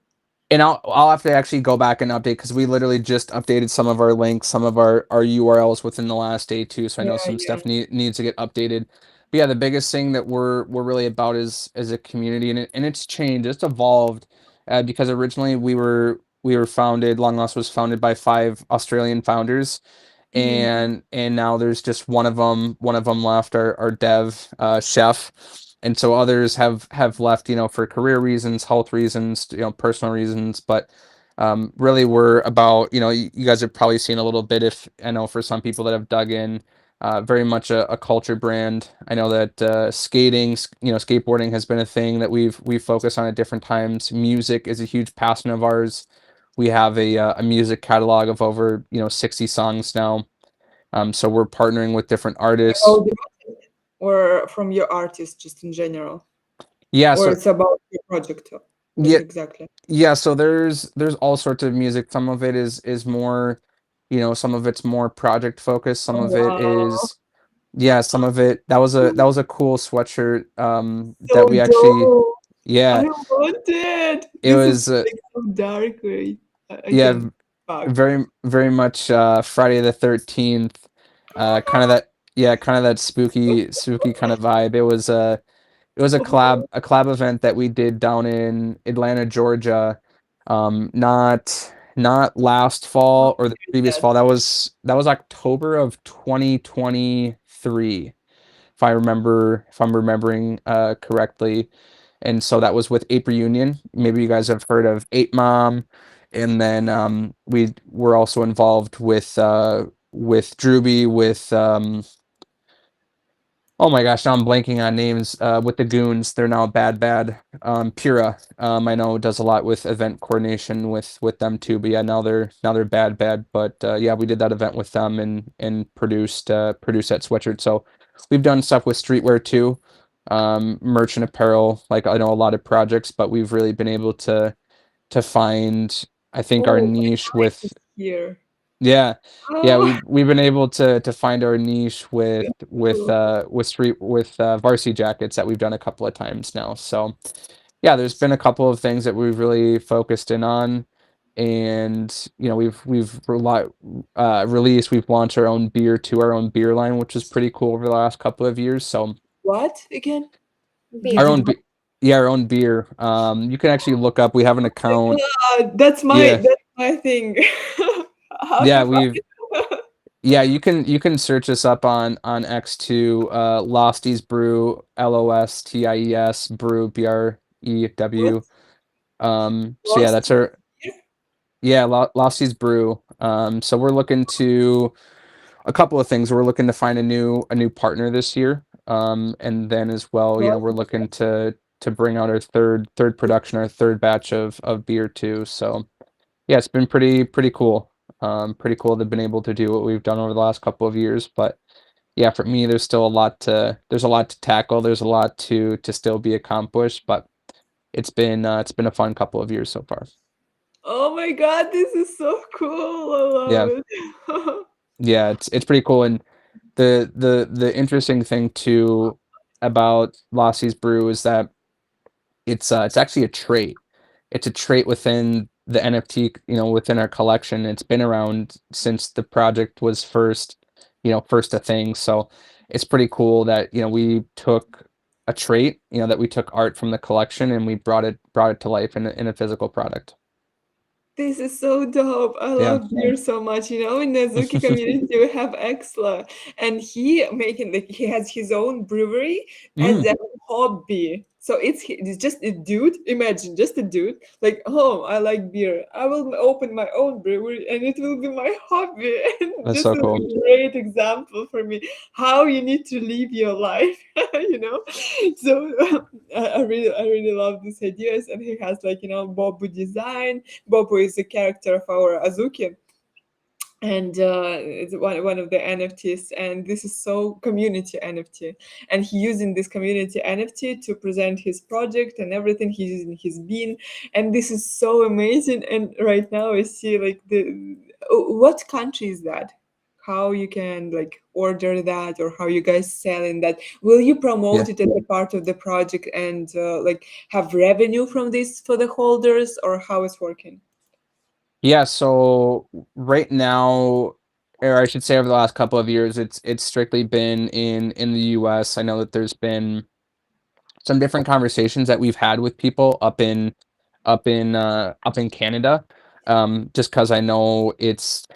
And I'll have to actually go back and update, because we literally just updated some of our links, some of our URLs within the last day too. So I Yeah, know some yeah. stuff needs to get updated. But yeah, the biggest thing that we're really about is as a community, and it's changed, it's evolved, because originally we were founded. Long Lost was founded by 5 Australian founders, Mhm. and now there's just one of them left, our dev chef. And so others have left, for career reasons, health reasons, personal reasons. But really, we're about, you guys have probably seen a little bit, if I know, for some people that have dug in, very much a culture brand. I know that skating, skateboarding has been a thing that we've focused on at different times. Music is a huge passion of ours. We have a music catalog of over 60 songs now. So we're partnering with different artists. About the project or from your artist, just in general, Yeah, or so it's about your project? What yeah, exactly? yeah, so there's all sorts of music. Some of it is more, some of it's more project focused. Some Oh, of it wow. is, yeah, some of it, that was a cool sweatshirt that So we actually, dope. I yeah, want it. it This is was like so dark. Wait, I yeah, can fuck. very very much Friday the 13th, kind of that, yeah, kind of that spooky kind of vibe. It was a collab Oh, a collab event that we did down in Atlanta, Georgia. Not last how fall or the is previous that? fall. That was October of 2023, if I'm remembering correctly. And so that was with Ape Reunion. Maybe you guys have heard of Ape Mom. And then we were also involved with Drewby, with oh my gosh, now I'm blanking on names. With the Goons, they're now Bad Bad. Pura, I know does a lot with event coordination with them too. But yeah, now they're Bad Bad. But yeah, we did that event with them, and produced that sweatshirt. So we've done stuff with streetwear too, merchant apparel. Like, I know a lot of projects, but we've really been able to find, I think, our Oh, my niche mic with, is here. yeah, yeah, Oh, we've been able to find our niche with that's with cool. uh with street with varsity jackets that we've done a couple of times now. So yeah, there's been a couple of things that we've really focused in on, and we've launched our own beer, to our own beer line, which is pretty cool over the last couple of years. So What again? our Did Beer. you own buy? be- yeah, our own beer. You can actually look up. We have an account. Yeah, That's my thing. How yeah, to find we've it? Yeah, you can search us up on X2, Losties Brew, Losties Brew, What? Brew. So yeah, Lost that's our, here? yeah, Losties Brew. So we're looking to a couple of things. We're looking to find a new partner this year. And then as well, Lost. we're looking to bring out our third production, our third batch of beer too. So yeah, it's been pretty cool. Pretty cool to have been able to do what we've done over the last couple of years. But yeah, for me, there's a lot to tackle. There's a lot to still be accomplished. But it's been a fun couple of years so far. Oh my God, this is so cool. I love Yeah, it. yeah, it's pretty cool. And the interesting thing too about Lossie's Brew is that it's actually a trait. It's a trait within the NFT, within our collection. It's been around since the project was first a thing. So it's pretty cool that, we took a trait, that we took art from the collection, and we brought it to life in a physical product. This is so dope. I Yeah. love beer so much. You know, in the Azuki community, we have Exla, and he making like he has his own brewery as Mm, a hobby. So it's just a dude. Imagine just a dude like, oh, I like beer. I will open my own brewery, and it will be my hobby. And that's this so is cool. a great example for me how you need to live your life. You know, so I really love these ideas, and he has like Bobu design. Bobo is the character of our Azuki, and it's one of the NFTs, and this is so community NFT, and he using this community NFT to present his project and everything. He's using his bean, and this is so amazing. And right now I see like what country is that? How you can like order that, or how you guys selling that? Will you Yeah. promote it as a part of the project and like have revenue from this for the holders, or how it's working? Yeah, so right now, or I should say over the last couple of years, it's strictly been in the US. I know that there's been some different conversations that we've had with people up in Canada. Just because I know it's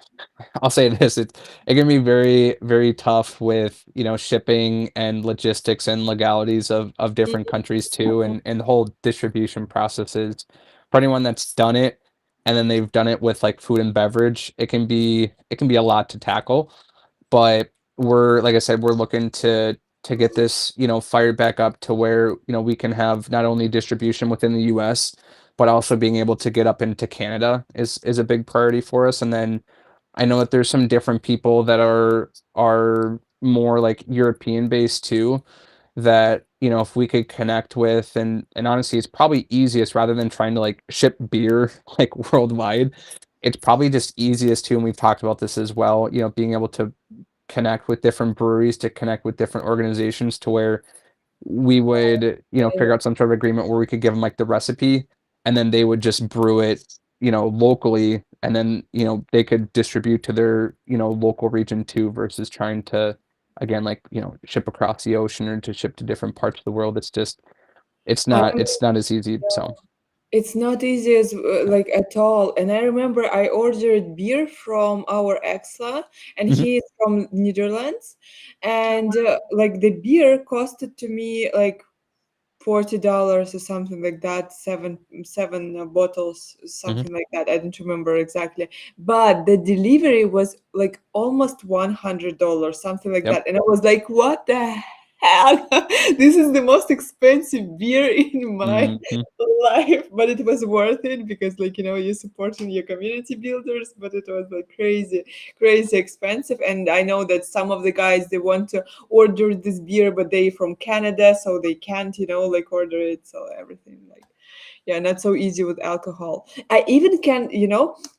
I'll say this, it can be very, very tough with, shipping and logistics and legalities of different countries too, and the whole distribution processes. For anyone that's done it, and then they've done it with like food and beverage, it can be a lot to tackle. But like I said, we're looking to get this, fired back up to where, we can have not only distribution within the US, but also being able to get up into Canada is a big priority for us. And then I know that there's some different people that are more like European based too, that, if we could connect with, and honestly, it's probably easiest rather than trying to like ship beer like worldwide. It's probably just easiest too, and we've talked about this as well, being able to connect with different breweries, to connect with different organizations, to where we would, figure out some sort of agreement where we could give them like the recipe, and then they would just brew it, locally, and then, they could distribute to their, local region too, versus trying to, again, like, ship across the ocean or to ship to different parts of the world. It's just, it's not as easy. So, It's not easy as like at all. And I remember I ordered beer from our Exla, and mhm, he is from Netherlands, Oh, and wow. like the beer costed to me like $40 or something like that, seven bottles, mhm, something like that. I don't remember exactly, but the delivery was like almost $100, something like yep, that. And I was like, what the hell? This is the most expensive beer in my mhm, life, but it was worth it because like you're supporting your community builders. But it was like crazy expensive. And I know that some of the guys, they want to order this beer, but they from Canada, so they can't like order it. So everything like, yeah, not so easy with alcohol. I even can,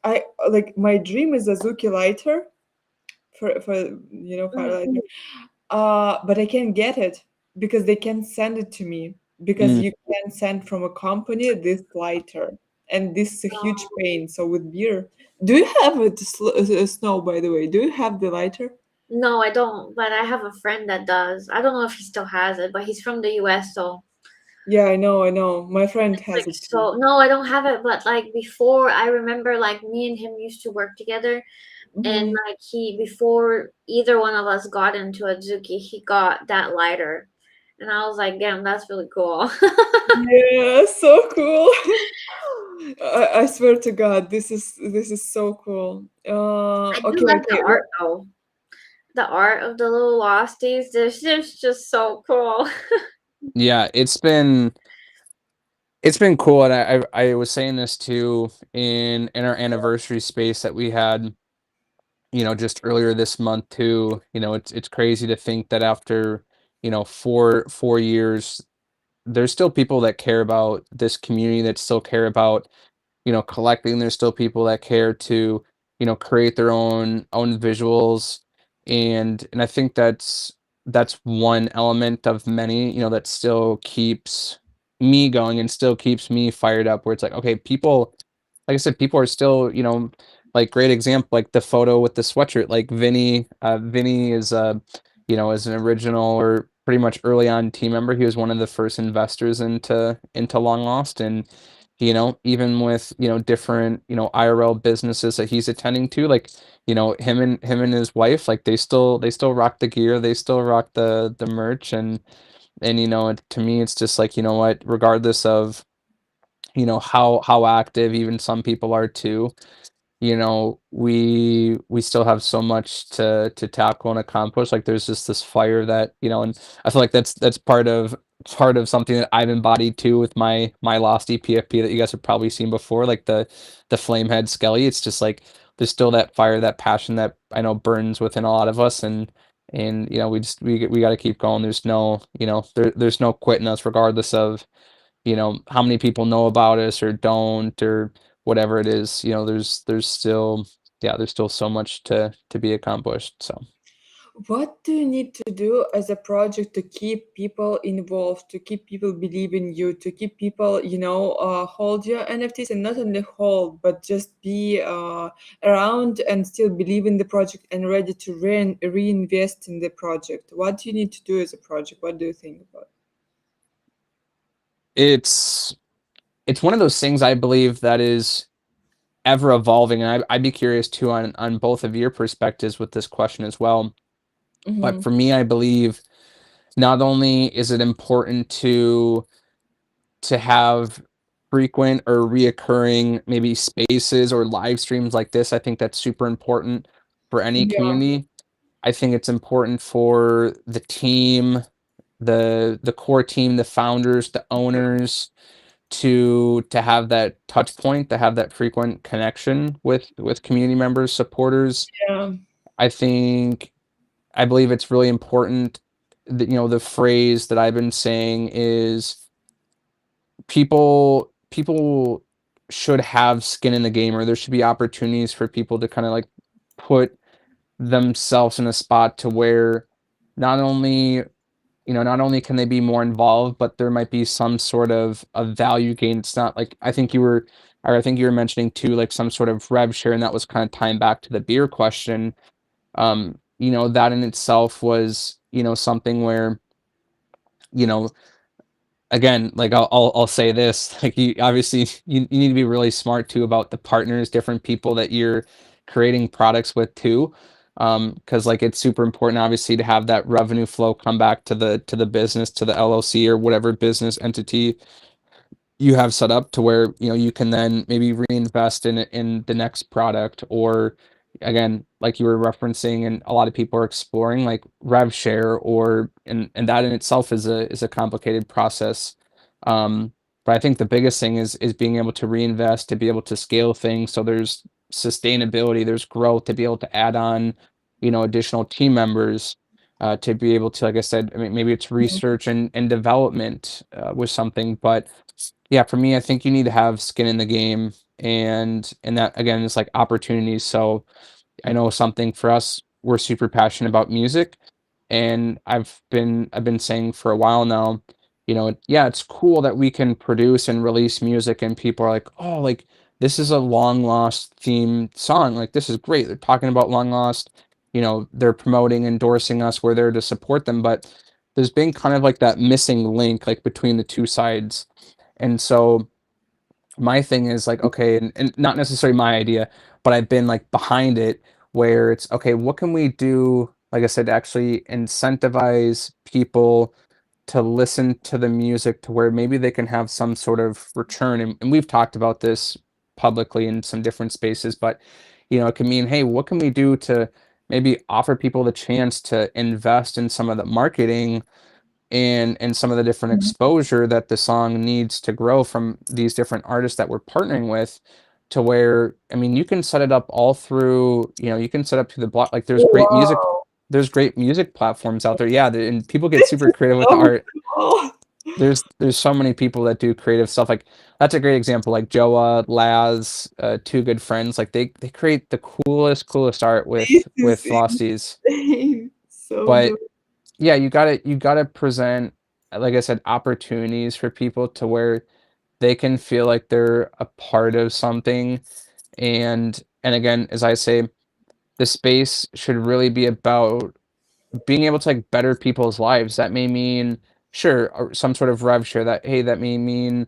I like, my dream is Azuki lighter for fire Mm. lighter. But I can't get it because they can't send it to me, because mm. you can send from a company this lighter, and this is a huge No, pain. So with beer, do you have it, Snow, by the way? Do you have the lighter? no, I don't. But I have a friend that does. I don't know if he still has it, but he's from the US, so Yeah, I know. My friend it's has like it too. so. No, I don't have it. But like before, I remember like me and him used to work together, and Mhm. like he before either one of us got into Azuki, he got that lighter, and I was like, damn, that's really cool. Yeah, so cool. I swear to God, this is so cool. I do Okay, like the okay. art though. The art of the little losties, this is just so cool. Yeah, it's been cool. And I was saying this too in our anniversary space that we had, just earlier this month too. It's crazy to think that after, 4 years, there's still people that care about this community, that still care about, collecting. There's still people that care to, create their own visuals. And I think that's one element of many, that still keeps me going and still keeps me fired up, where it's like, okay, people, like I said, people are still, like, great example, like the photo with the sweatshirt, like Vinny is is an original, or pretty much early on team member. He was one of the first investors into Long Lost, and even with, different, IRL businesses that he's attending to, like, him and his wife, like they still rock the gear, they still rock the merch, and to me it's just like, what, regardless of, how active even some people are too, we still have so much to tackle and accomplish. Like there's just this fire that, and I feel like that's part of something that I've embodied too with my Lost EPFP that you guys have probably seen before, like the Flamehead Skelly. It's just like there's still that fire, that passion that I know burns within a lot of us, and we got to keep going. There's no, there's no quitting us, regardless of, how many people know about us or don't, or whatever it is. There's still, yeah, there's still so much to be accomplished. So What do you need to do as a project to keep people involved, to keep people believe in you, to keep people, hold your NFTs, and not only hold, but just be around and still believe in the project and ready to reinvest in the project? What do you need to do as a project? What do you think about? it's it's one of those things, I believe, that is ever evolving, and I'd be curious too on both of your perspectives with this question as well. But Mm-hmm. for me, I believe not only is it important to have frequent or reoccurring maybe spaces or live streams like this. I think that's super important for any Yeah. community. I think it's important for the team, the core team, the founders, the owners, to have that touch point, to have that frequent connection with community members, supporters. Yeah. I believe it's really important that, the phrase that I've been saying is people should have skin in the game, or there should be opportunities for people to kind of like put themselves in a spot to where not only not only can they be more involved, but there might be some sort of value gain. It's not like, I think you were mentioning too, like some sort of rev share, and that was kind of tying back to the beer question. That in itself was, something where, you know, again, like I'll say this, like you obviously you need to be really smart too about the partners, different people that you're creating products with too. Because like it's super important obviously to have that revenue flow come back to the business, to the LLC or whatever business entity you have set up, to where you can then maybe reinvest in the next product, or again, like you were referencing and a lot of people are exploring, like rev share, or and that in itself is a complicated process. But I think the biggest thing is being able to reinvest, to be able to scale things so there's sustainability, there's growth, to be able to add on additional team members, to be able to, like I said, I mean, maybe it's research and development with something. But yeah, for me, I think you need to have skin in the game, and that again is like opportunities. So I know something for us, we're super passionate about music, and I've been saying for a while now, yeah, it's cool that we can produce and release music, and people are like, oh, like this is a long lost theme song, like this is great. They're talking about long lost, they're promoting, endorsing us, we're there to support them, but there's been kind of like that missing link, like between the two sides. And so my thing is like, okay, and not necessarily my idea, but I've been like behind it, where it's okay, what can we do, like I said, to actually incentivize people to listen to the music, to where maybe they can have some sort of return. And we've talked about this publicly in some different spaces, but it can mean, hey, what can we do to maybe offer people the chance to invest in some of the marketing and some of the different Mhm. exposure that the song needs to grow from these different artists that we're partnering with, to where, I mean, you can set it up all through, you can set up to the block, like Wow. there's great music platforms out there. Yeah, and people get This super is creative with the so art. cool. There's so many people that do creative stuff. Like that's a great example. Like Joa, Laz, two good friends. Like they create the coolest art This with is Frosties. insane. So But good. yeah, you gotta present, like I said, opportunities for people to where they can feel like they're a part of something. And again, as I say, the space should really be about being able to like better people's lives. That may mean, sure, some sort of rev share. That, hey, that may mean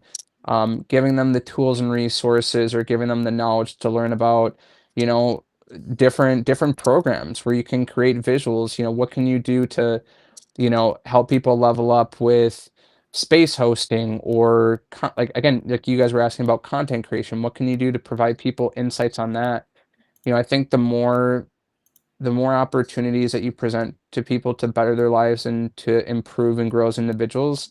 giving them the tools and resources, or giving them the knowledge to learn about, you know, different programs where you can create visuals. You know, what can you do to, help people level up with space hosting, or like, again, like you guys were asking about content creation. What can you do to provide people insights on that? I think the more opportunities that you present to people to better their lives and to improve and grow as individuals,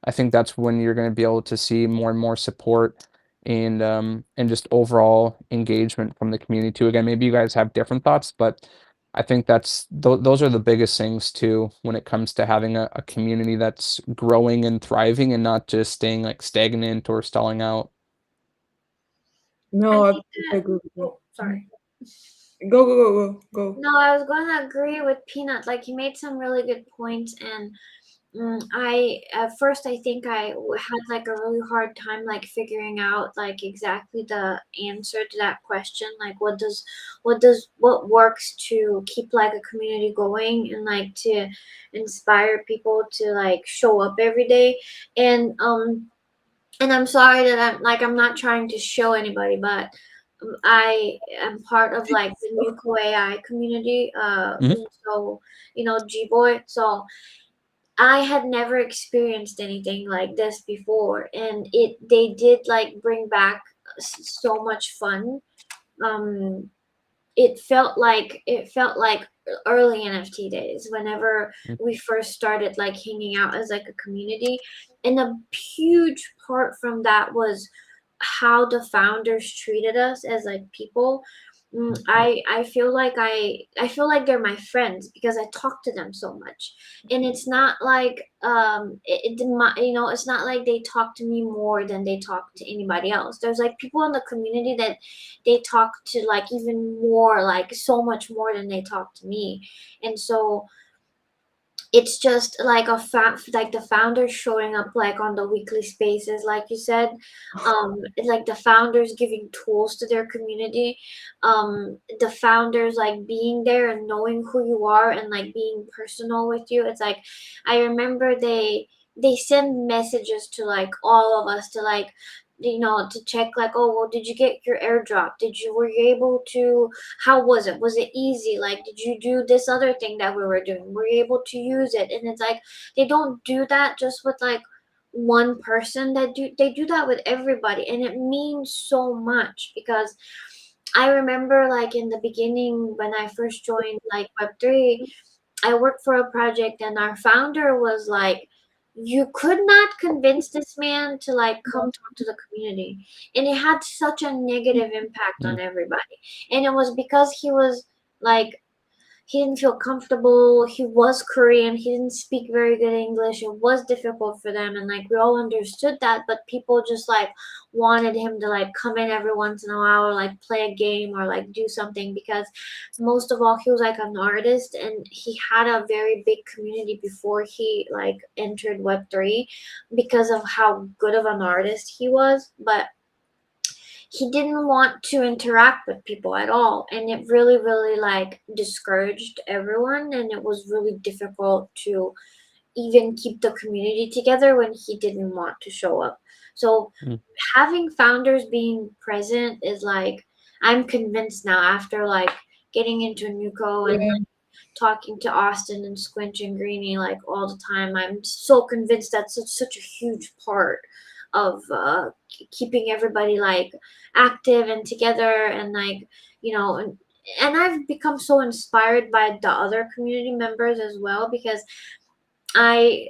I think that's when you're going to be able to see more and more support and just overall engagement from the community too. Again, maybe you guys have different thoughts, but I think those are the biggest things too when it comes to having a community that's growing and thriving and not just staying like stagnant or stalling out. No, I I think completely that. agree with you. Oh, sorry. Go, go, go, go, go. No, I was going to agree with Peanut. Like, he made some really good points, and I at first I think had like a really hard time like figuring out like exactly the answer to that question. Like, what works to keep like a community going and like to inspire people to like show up every day. And I'm sorry that I'm not trying to show anybody, but I am part of like the Nuco AI community. Mhm. So Gboy. So I had never experienced anything like this before, and they did like bring back so much fun. Um, it felt like early NFT days whenever we first started like hanging out as like a community, and a huge part from that was how the founders treated us as like people. I feel like they're my friends because I talk to them so much, and it's not like it's not like they talk to me more than they talk to anybody else. There's like people in the community that they talk to like even more, like so much more than they talk to me, and so it's just like like the founders showing up like on the weekly spaces, like you said. It's like the founders giving tools to their community, the founders like being there and knowing who you are and like being personal with you. It's like I remember they send messages to like all of us to like to check like, oh well, did you get your airdrop, were you able to, how was it easy, like did you do this other thing that we were doing, were you able to use it? And it's like they don't do that just with like one person, they do that with everybody, and it means so much because I remember like in the beginning when I first joined like Web3, I worked for a project and our founder was like, you could not convince this man to like come talk to the community. And it had such a negative impact on Mm. everybody. And it was because he was like, he didn't feel comfortable. He was Korean. He didn't speak very good English. It was difficult for them. And like we all understood that, but people just like wanted him to like come in every once in a while or like play a game or like do something because most of all he was like an artist and he had a very big community before he like entered Web3 because of how good of an artist he was. But he didn't want to interact with people at all, and it really really like discouraged everyone, and it was really difficult to even keep the community together when he didn't want to show up. So Mm. having founders being present is like, I'm convinced now after like getting into Nuco and Yeah. like talking to Austin and Squinch and Greeny like all the time. I'm so convinced that's such a huge part of keeping everybody like active and together, and like and I've become so inspired by the other community members as well because I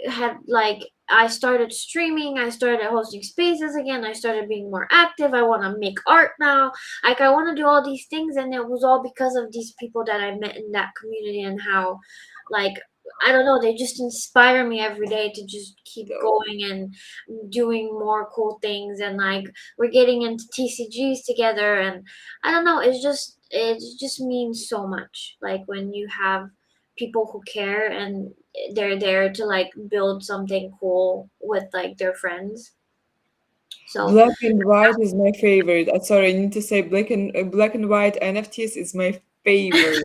started streaming, I started hosting spaces again, I started being more active, I want to make art now, like I want to do all these things, and it was all because of these people that I met in that community and how like I don't know, they just inspire me every day to just keep going and doing more cool things, and like we're getting into TCGs together, and I don't know, it just means so much like when you have people who care and they're there to like build something cool with like their friends. So Black and white is my favorite. Sorry, I need to say black and white NFTs is my favorite.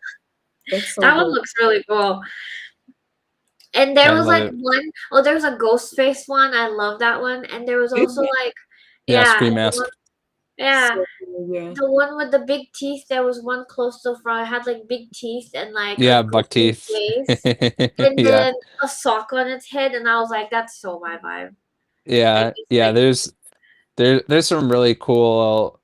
That's so that one good. looks really cool. And there I was love like it. one, oh, there was a ghost face one. I love that one. And there was also like Yeah, Yeah, Scream the Mask. one, yeah, So cool, yeah. the one with the big teeth. There was one close to the front. It had like big teeth and like a Yeah, buck goofy teeth. face, and Yeah. then a sock on its head. And I was like, that's so my vibe. Like Yeah. just Yeah, like there's some really cool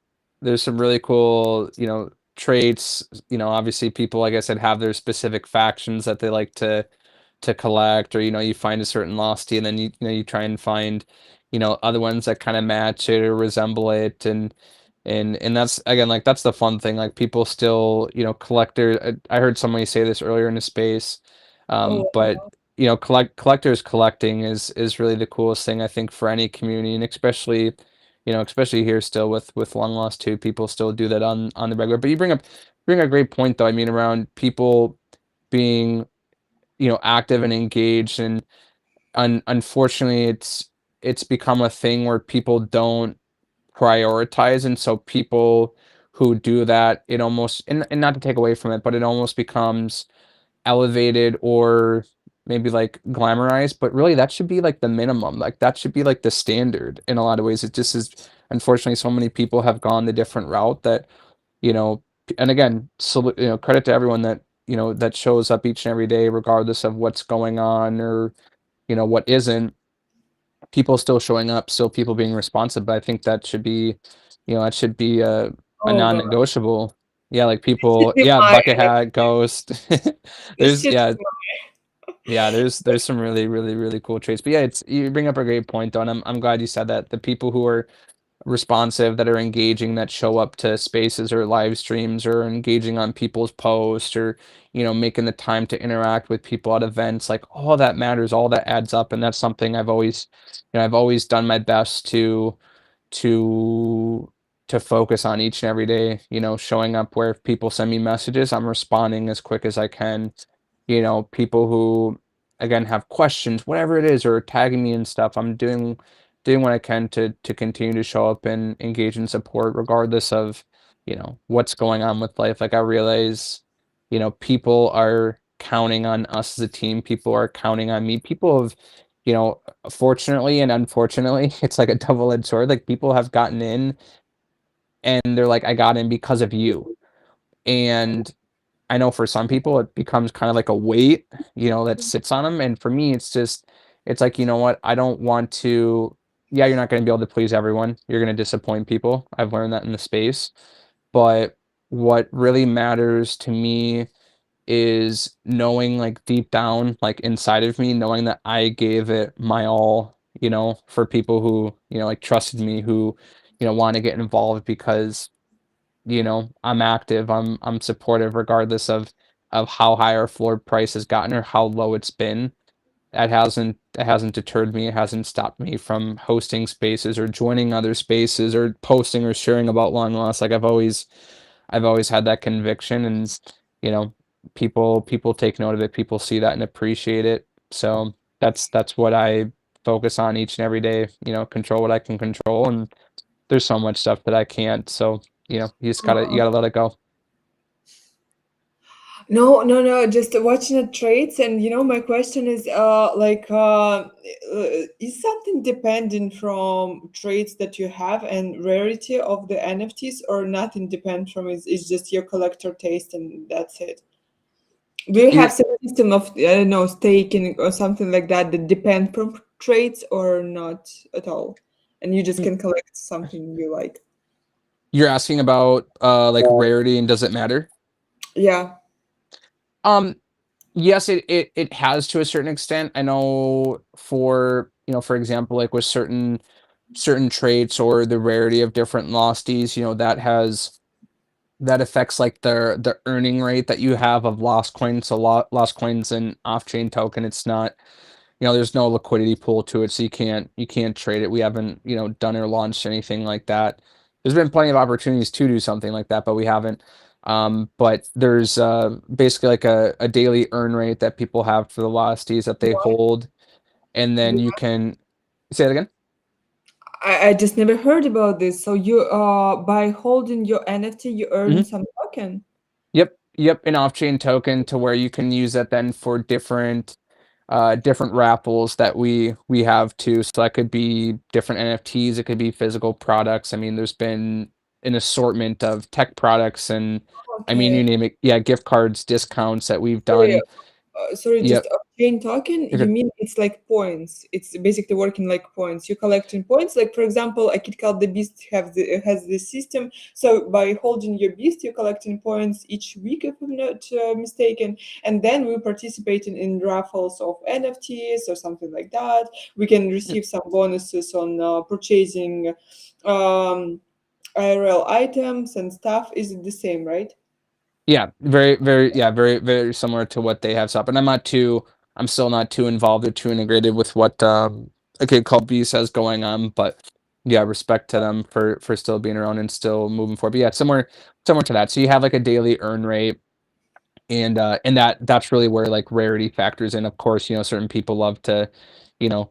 you know, traits. You know, obviously people, like I said, have their specific factions that they like to collect, or you know, you find a certain losty and then you know, you try and find, you know, other ones that kind of match it or resemble it. And that's again, like that's the fun thing. Like people still, you know, I heard somebody say this earlier in the space. Oh, But you know, collectors collecting is really the coolest thing, I think, for any community, and especially, you know, especially here still with Long Lost 2, people still do that on the regular. But you bring a great point though. I mean, around people being, you know, active and engaged, and unfortunately it's become a thing where people don't prioritize, and so people who do that, it almost, and not to take away from it, but it almost becomes elevated or maybe like glamorized, but really that should be like the minimum. Like that should be like the standard in a lot of ways. It just is, unfortunately, so many people have gone the different route that, you know, and again, so, you know, credit to everyone that, you know, that shows up each and every day, regardless of what's going on or, you know, what isn't. People still showing up, still people being responsive. But I think that should be, you know, that should be a oh god. non-negotiable. Yeah, like This people, should be yeah, my bucket hat, ghost. this There's should yeah, be yeah, there's some really cool traits. But yeah, it's, you bring up a great point though, and I'm glad you said that. The people who are responsive, that are engaging, that show up to spaces or live streams, or engaging on people's posts, or you know, making the time to interact with people at events, like all that matters, all that adds up. And that's something I've always, you know, I've always done my best to to focus on each and every day. You know, showing up where if people send me messages, I'm responding as quick as I can. You know, people who again have questions, whatever it is, or tagging me and stuff, I'm doing what I can to continue to show up and engage in support, regardless of, you know, what's going on with life. Like I realize, you know, people are counting on us as a team. People are counting on me. People have, you know, fortunately and unfortunately, it's like a double-edged sword. Like people have gotten in and they're like, I got in because of you. And I know for some people it becomes kind of like a weight, you know, that sits on them. And for me, it's just, it's like, you know what? I don't want to, yeah, you're not going to be able to please everyone. You're going to disappoint people. I've learned that in the space. But what really matters to me is knowing, like deep down, like inside of me, knowing that I gave it my all, you know, for people who, you know, like trusted me, who, you know, want to get involved because, you know, I'm active, I'm supportive, regardless of how high our floor price has gotten or how low it's been. It hasn't deterred me. It hasn't stopped me from hosting spaces or joining other spaces or posting or sharing about Long Lost. Like I've always had that conviction, and you know, people take note of it. People see that and appreciate it. So that's what I focus on each and every day. You know, control what I can control, and there's so much stuff that I can't. So you know, you gotta let it go. no, no, no. Just watching the traits, and my question is, is something dependent from traits that you have and rarity of the NFTs, or nothing depend from it? It's just your collector taste, and that's it. Do you You have some system of, I don't know, staking or something like that that depend from traits, or not at all? And you just can collect something you like. you're asking about like rarity and does it matter? Yeah. Um, yes, it has to a certain extent. I know for, you know, for example, like with certain traits or the rarity of different losties, you know, that affects like the earning rate that you have of lost coins. So lost coins and off-chain token, it's not, you know, there's no liquidity pool to it, so you can't trade it. We haven't, you know, done or launched anything like that. There's been plenty of opportunities to do something like that, but we haven't. But there's basically like a daily earn rate that people have for the losties that they What? hold, and then you can say it again. I just never heard about this. So you by holding your NFT, you earn Mhm. some token. Yep, yep, an off-chain token to where you can use that then for different different raffles that we have too. So that could be different NFTs, it could be physical products. I mean, there's been an assortment of tech products and I mean, you Okay. name it. Yeah, gift cards, discounts that we've Sorry, done. sorry, just Yep. Jane talking. You Okay. mean it's like points? It's basically working like points. You collecting points. Like for example, a KitKat the Beast has this system. So by holding your beast, you're collecting points each week, if I'm not mistaken. And then we're participating in raffles of NFTs or something like that. We can receive some bonuses on purchasing IRL items and stuff. Is it the same, right? Yeah, very, yeah, very similar to what they have set up. And I'm still not too involved or too integrated with what a kid called Beast has going on. But yeah, respect to them for still being around and still moving forward. But yeah, similar to that. So you have like a daily earn rate and that's really where like rarity factors in. Of course, certain people love to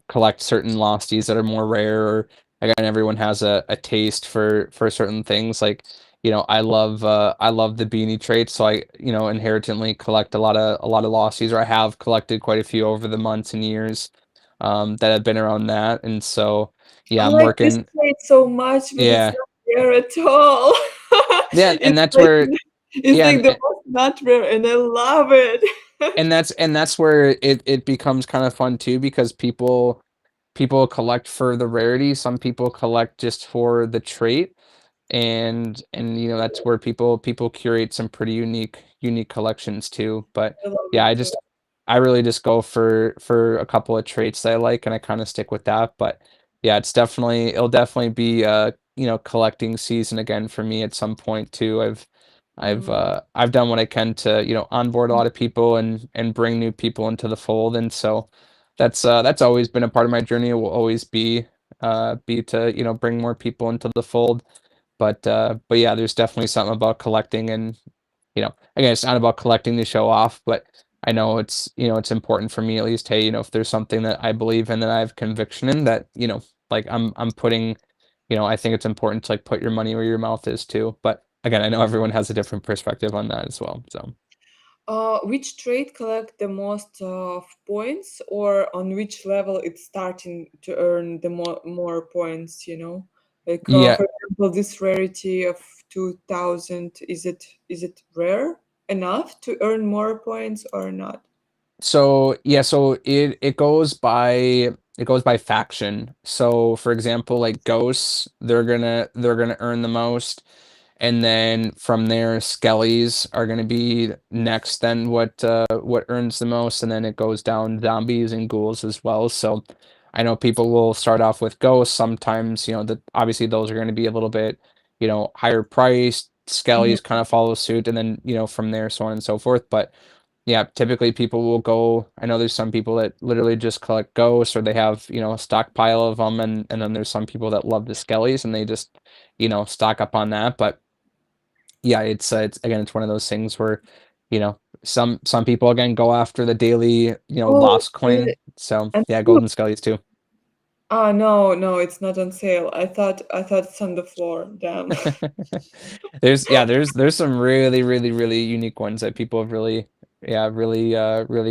collect certain losties that are more rare, or again, everyone has a taste for certain things. Like, I love the beanie traits, so I inherently collect a lot of losties, or I have collected quite a few over the months and years that have been around that. And so I yeah, I'm like this working. trait so much, but it's Yeah, not rare at all. yeah, and It's that's like where it's yeah, like the most not rare, and I love it. and that's where it becomes kind of fun too, because people collect for the rarity, some people collect just for the trait, and that's where people curate some pretty unique collections too. But I love yeah, it I too. just I really just go for a couple of traits that I like, and I kind of stick with that. But yeah, it'll definitely be collecting season again for me at some point too. I've done what I can to onboard a lot of people and bring new people into the fold, and so that's always been a part of my journey. It will always be to bring more people into the fold. But yeah, there's definitely something about collecting, and again, it's not about collecting to show off, but I know it's important for me at least. Hey, if there's something that I believe in, that I have conviction in, that like I'm putting, I think it's important to like put your money where your mouth is too. But again, I know everyone has a different perspective on that as well. So Which trait collect the most points, or on which level it's starting to earn the more points? Like yeah, for example, this rarity of 2000, is it rare enough to earn more points or not? so yeah, so it goes by faction. So for example, like ghosts, they're gonna earn the most. And then from there, Skellies are going to be next. Then what earns the most, and then it goes down zombies and ghouls as well. So I know people will start off with ghosts. Sometimes that obviously those are going to be a little bit higher priced. Mhm. Skellies kind of follow suit, and then from there, so on and so forth. But yeah, typically people will go. I know there's some people that literally just collect ghosts, or they have a stockpile of them, and then there's some people that love the Skellies and they just stock up on that. But yeah, it's again, it's one of those things where, some people again go after the daily, Oh, lost coin. So and yeah, golden skellies too. no, no, it's not on sale. I thought it's on the floor. Damn. There's some really unique ones that people have really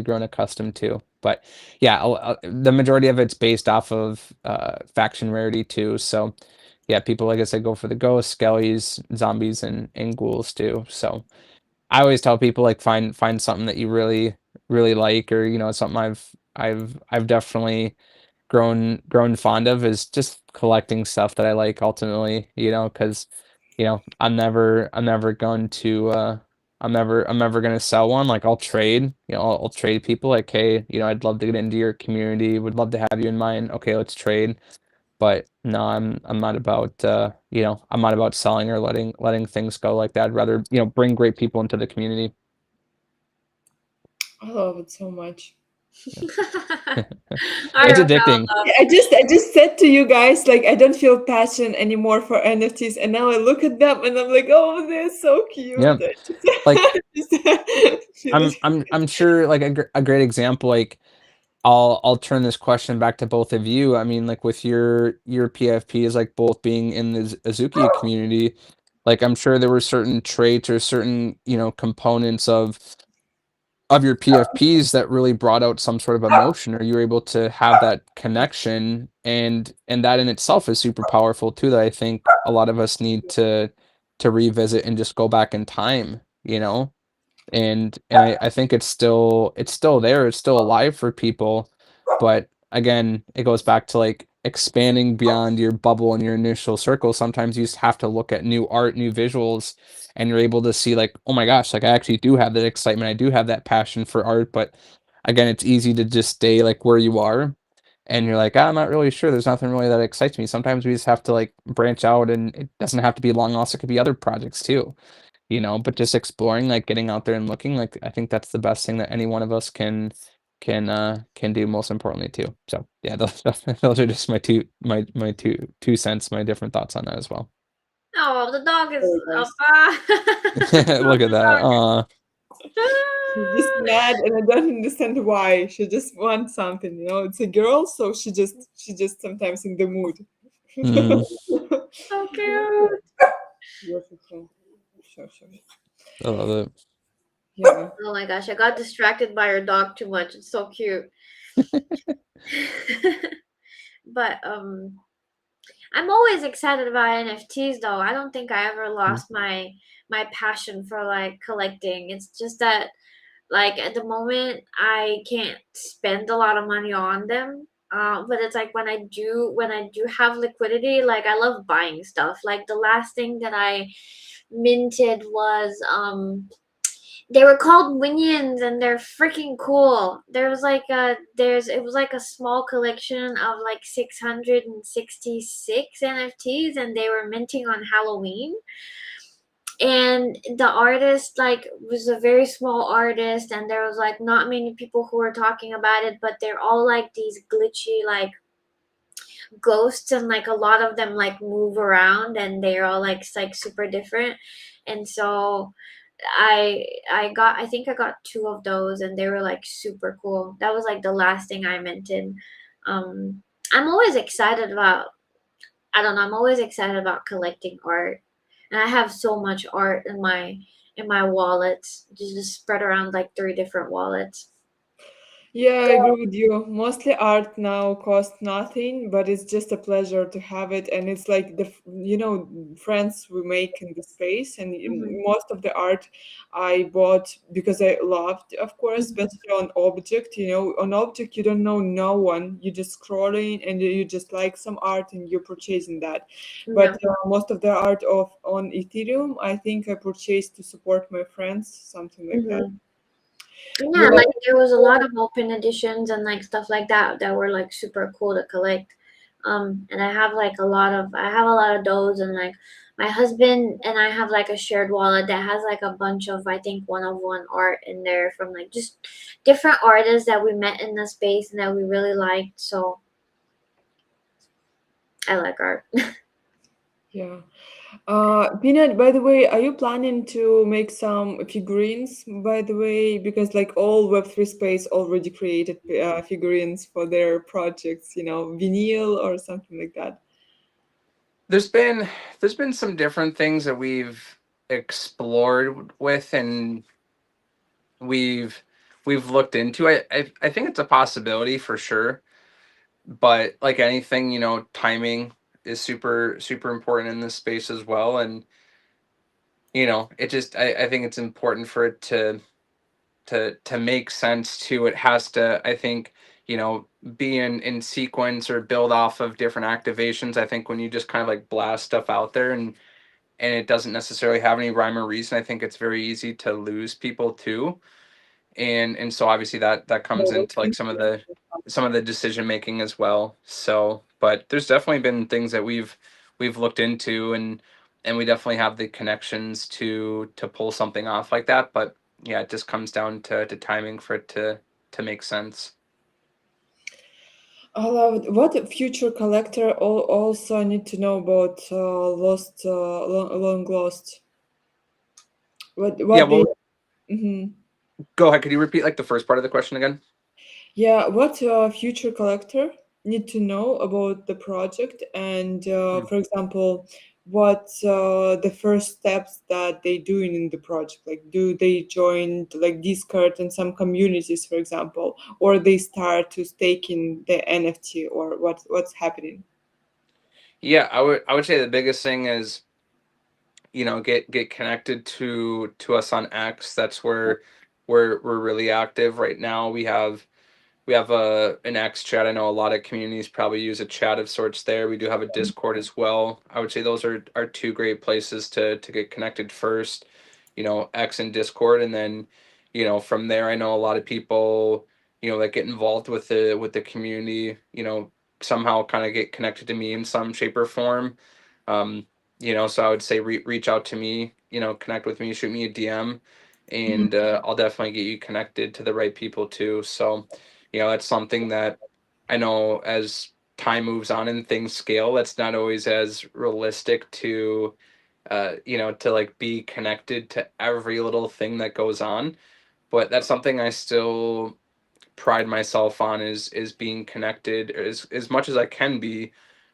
grown accustomed to. But yeah, the majority of it's based off of faction rarity too. So yeah, people, like I said, go for the ghosts, skellies, zombies, and ghouls too. So I always tell people, like, find something that you really like, or something I've definitely grown fond of, is just collecting stuff that I like ultimately, because I'm never going to I'm never going to sell one. Like, I'll trade, I'll trade people, like, hey, I'd love to get into your community, would love to have you in mind. Okay, let's trade. But no, I'm not about selling or letting things go like that. I'd rather, bring great people into the community. I love it so much. I It's wrote down addicting. I just said to you guys, like, I don't feel passion anymore for NFTs, and now I look at them and I'm like, oh, they're so Yeah. cute. I Like, just, just feel I'm sure, like, a great example, like, I'll turn this question back to both of you. I mean, like, with your PFPs, like, both being in the Azuki community, like, I'm sure there were certain traits or certain, components of of your PFPs that really brought out some sort of emotion, or you were able to have that connection, and that in itself is super powerful too, that I think a lot of us need to revisit and just go back in time, you know? And I think it's still there, it's still alive for people, but again, it goes back to like expanding beyond your bubble and your initial circle. Sometimes you just have to look at new art, new visuals, and you're able to see like, oh my gosh, like I actually do have that excitement, I do have that passion for art. But again, it's easy to just stay like where you are, and you're like, "Ah, I'm not really sure. There's nothing really that excites me." Sometimes we just have to like branch out, and it doesn't have to be long lost. It could be other projects too, but just exploring, like getting out there and looking, like I think that's the best thing that any one of us can do, most importantly too. So yeah, those are just my two cents, my different thoughts on that as well. Oh, the dog is Very up. nice. Look at that. She's just mad, and I don't understand why. She just wants something, It's a girl, so she just sometimes in the mood. Mhm. So cute. Beautiful. Sure. I love it. Yeah. Oh my gosh, I got distracted by your dog too much. It's so cute. But I'm always excited about NFTs though. I don't think I ever lost my passion for like collecting. It's just that like at the moment I can't spend a lot of money on them. But it's like when I do have liquidity, like I love buying stuff. Like the last thing that I minted was they were called Minions, and they're freaking cool. It was like a small collection of like 666 NFTs, and they were minting on Halloween. And the artist like was a very small artist, and there was like not many people who were talking about it, but they're all like these glitchy like ghosts, and like a lot of them like move around, and they're all like super different. And so I think I got two of those, and they were like super cool. That was like the last thing I minted. I'm always excited about I don't know, I'm always excited about collecting art. And I have so much art in my wallets, just spread around like three different wallets. Yeah, I agree with you. Mostly art now costs nothing, but it's just a pleasure to have it, and it's like friends we make in the space, and Mhm. most of the art I bought because I loved, of course, Mhm. especially on object. On object you don't know no one, you just scrolling and you just like some art and you're purchasing that. But Yeah. most of the art of on Ethereum, I think I purchased to support my friends, something like that. Mhm. Yeah, Yeah. like there was a lot of open editions and like stuff like that were like super cool to collect. And I have a lot of those, and like my husband and I have like a shared wallet that has like a bunch of I think one-of-one art in there from like just different artists that we met in the space and that we really liked. So I like art. Yeah. Peanut, by the way, are you planning to make some figurines, by the way? Because like all Web3 space already created figurines for their projects, vinyl or something like that. There's been some different things that we've explored with, and we've looked into. I think it's a possibility for sure, but like anything, timing is super important in this space as well. And it just, I think it's important for it to make sense too. It has to, I think, be in sequence or build off of different activations. I think when you just kind of like blast stuff out there, and it doesn't necessarily have any rhyme or reason, I think it's very easy to lose people too. And so obviously that comes into like some of the decision making as well. So, but there's definitely been things that we've looked into, and we definitely have the connections to pull something off like that. But yeah, it just comes down to timing for it to make sense. I love it. What future collector also need to know about long lost? Yeah, What they? well, Mhm. go ahead. Could you repeat like the first part of the question again? Yeah, what future collector need to know about the project? And Mm. for example, what the first steps that they doing in the project. Like, do they join like Discord and some communities, for example, or they start to staking the NFT, or what's happening? Yeah, I would say the biggest thing is, get connected to us on X. That's where we're really active right now. We have an X chat. I know a lot of communities probably use a chat of sorts there. We do have a Discord as well. I would say those are two great places to get connected first. X and Discord, and then from there, I know a lot of people that get involved with the community. Somehow kind of get connected to me in some shape or form. Um, so I would say reach out to me. Connect with me, shoot me a DM, and I'll definitely get you connected to the right people too. So that's something that I know as time moves on and things scale, that's not always as realistic to like be connected to every little thing that goes on. But that's something I still pride myself on, is being connected as much as I can be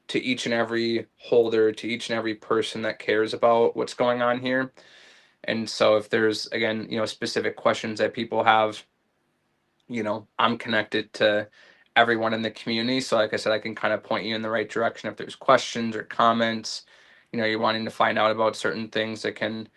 to each and every holder, to each and every person that cares about what's going on here. And so if there's, again, specific questions that people have, I'm connected to everyone in the community. So like I said, I can kind of point you in the right direction if there's questions or comments, you're wanting to find out about certain things, that can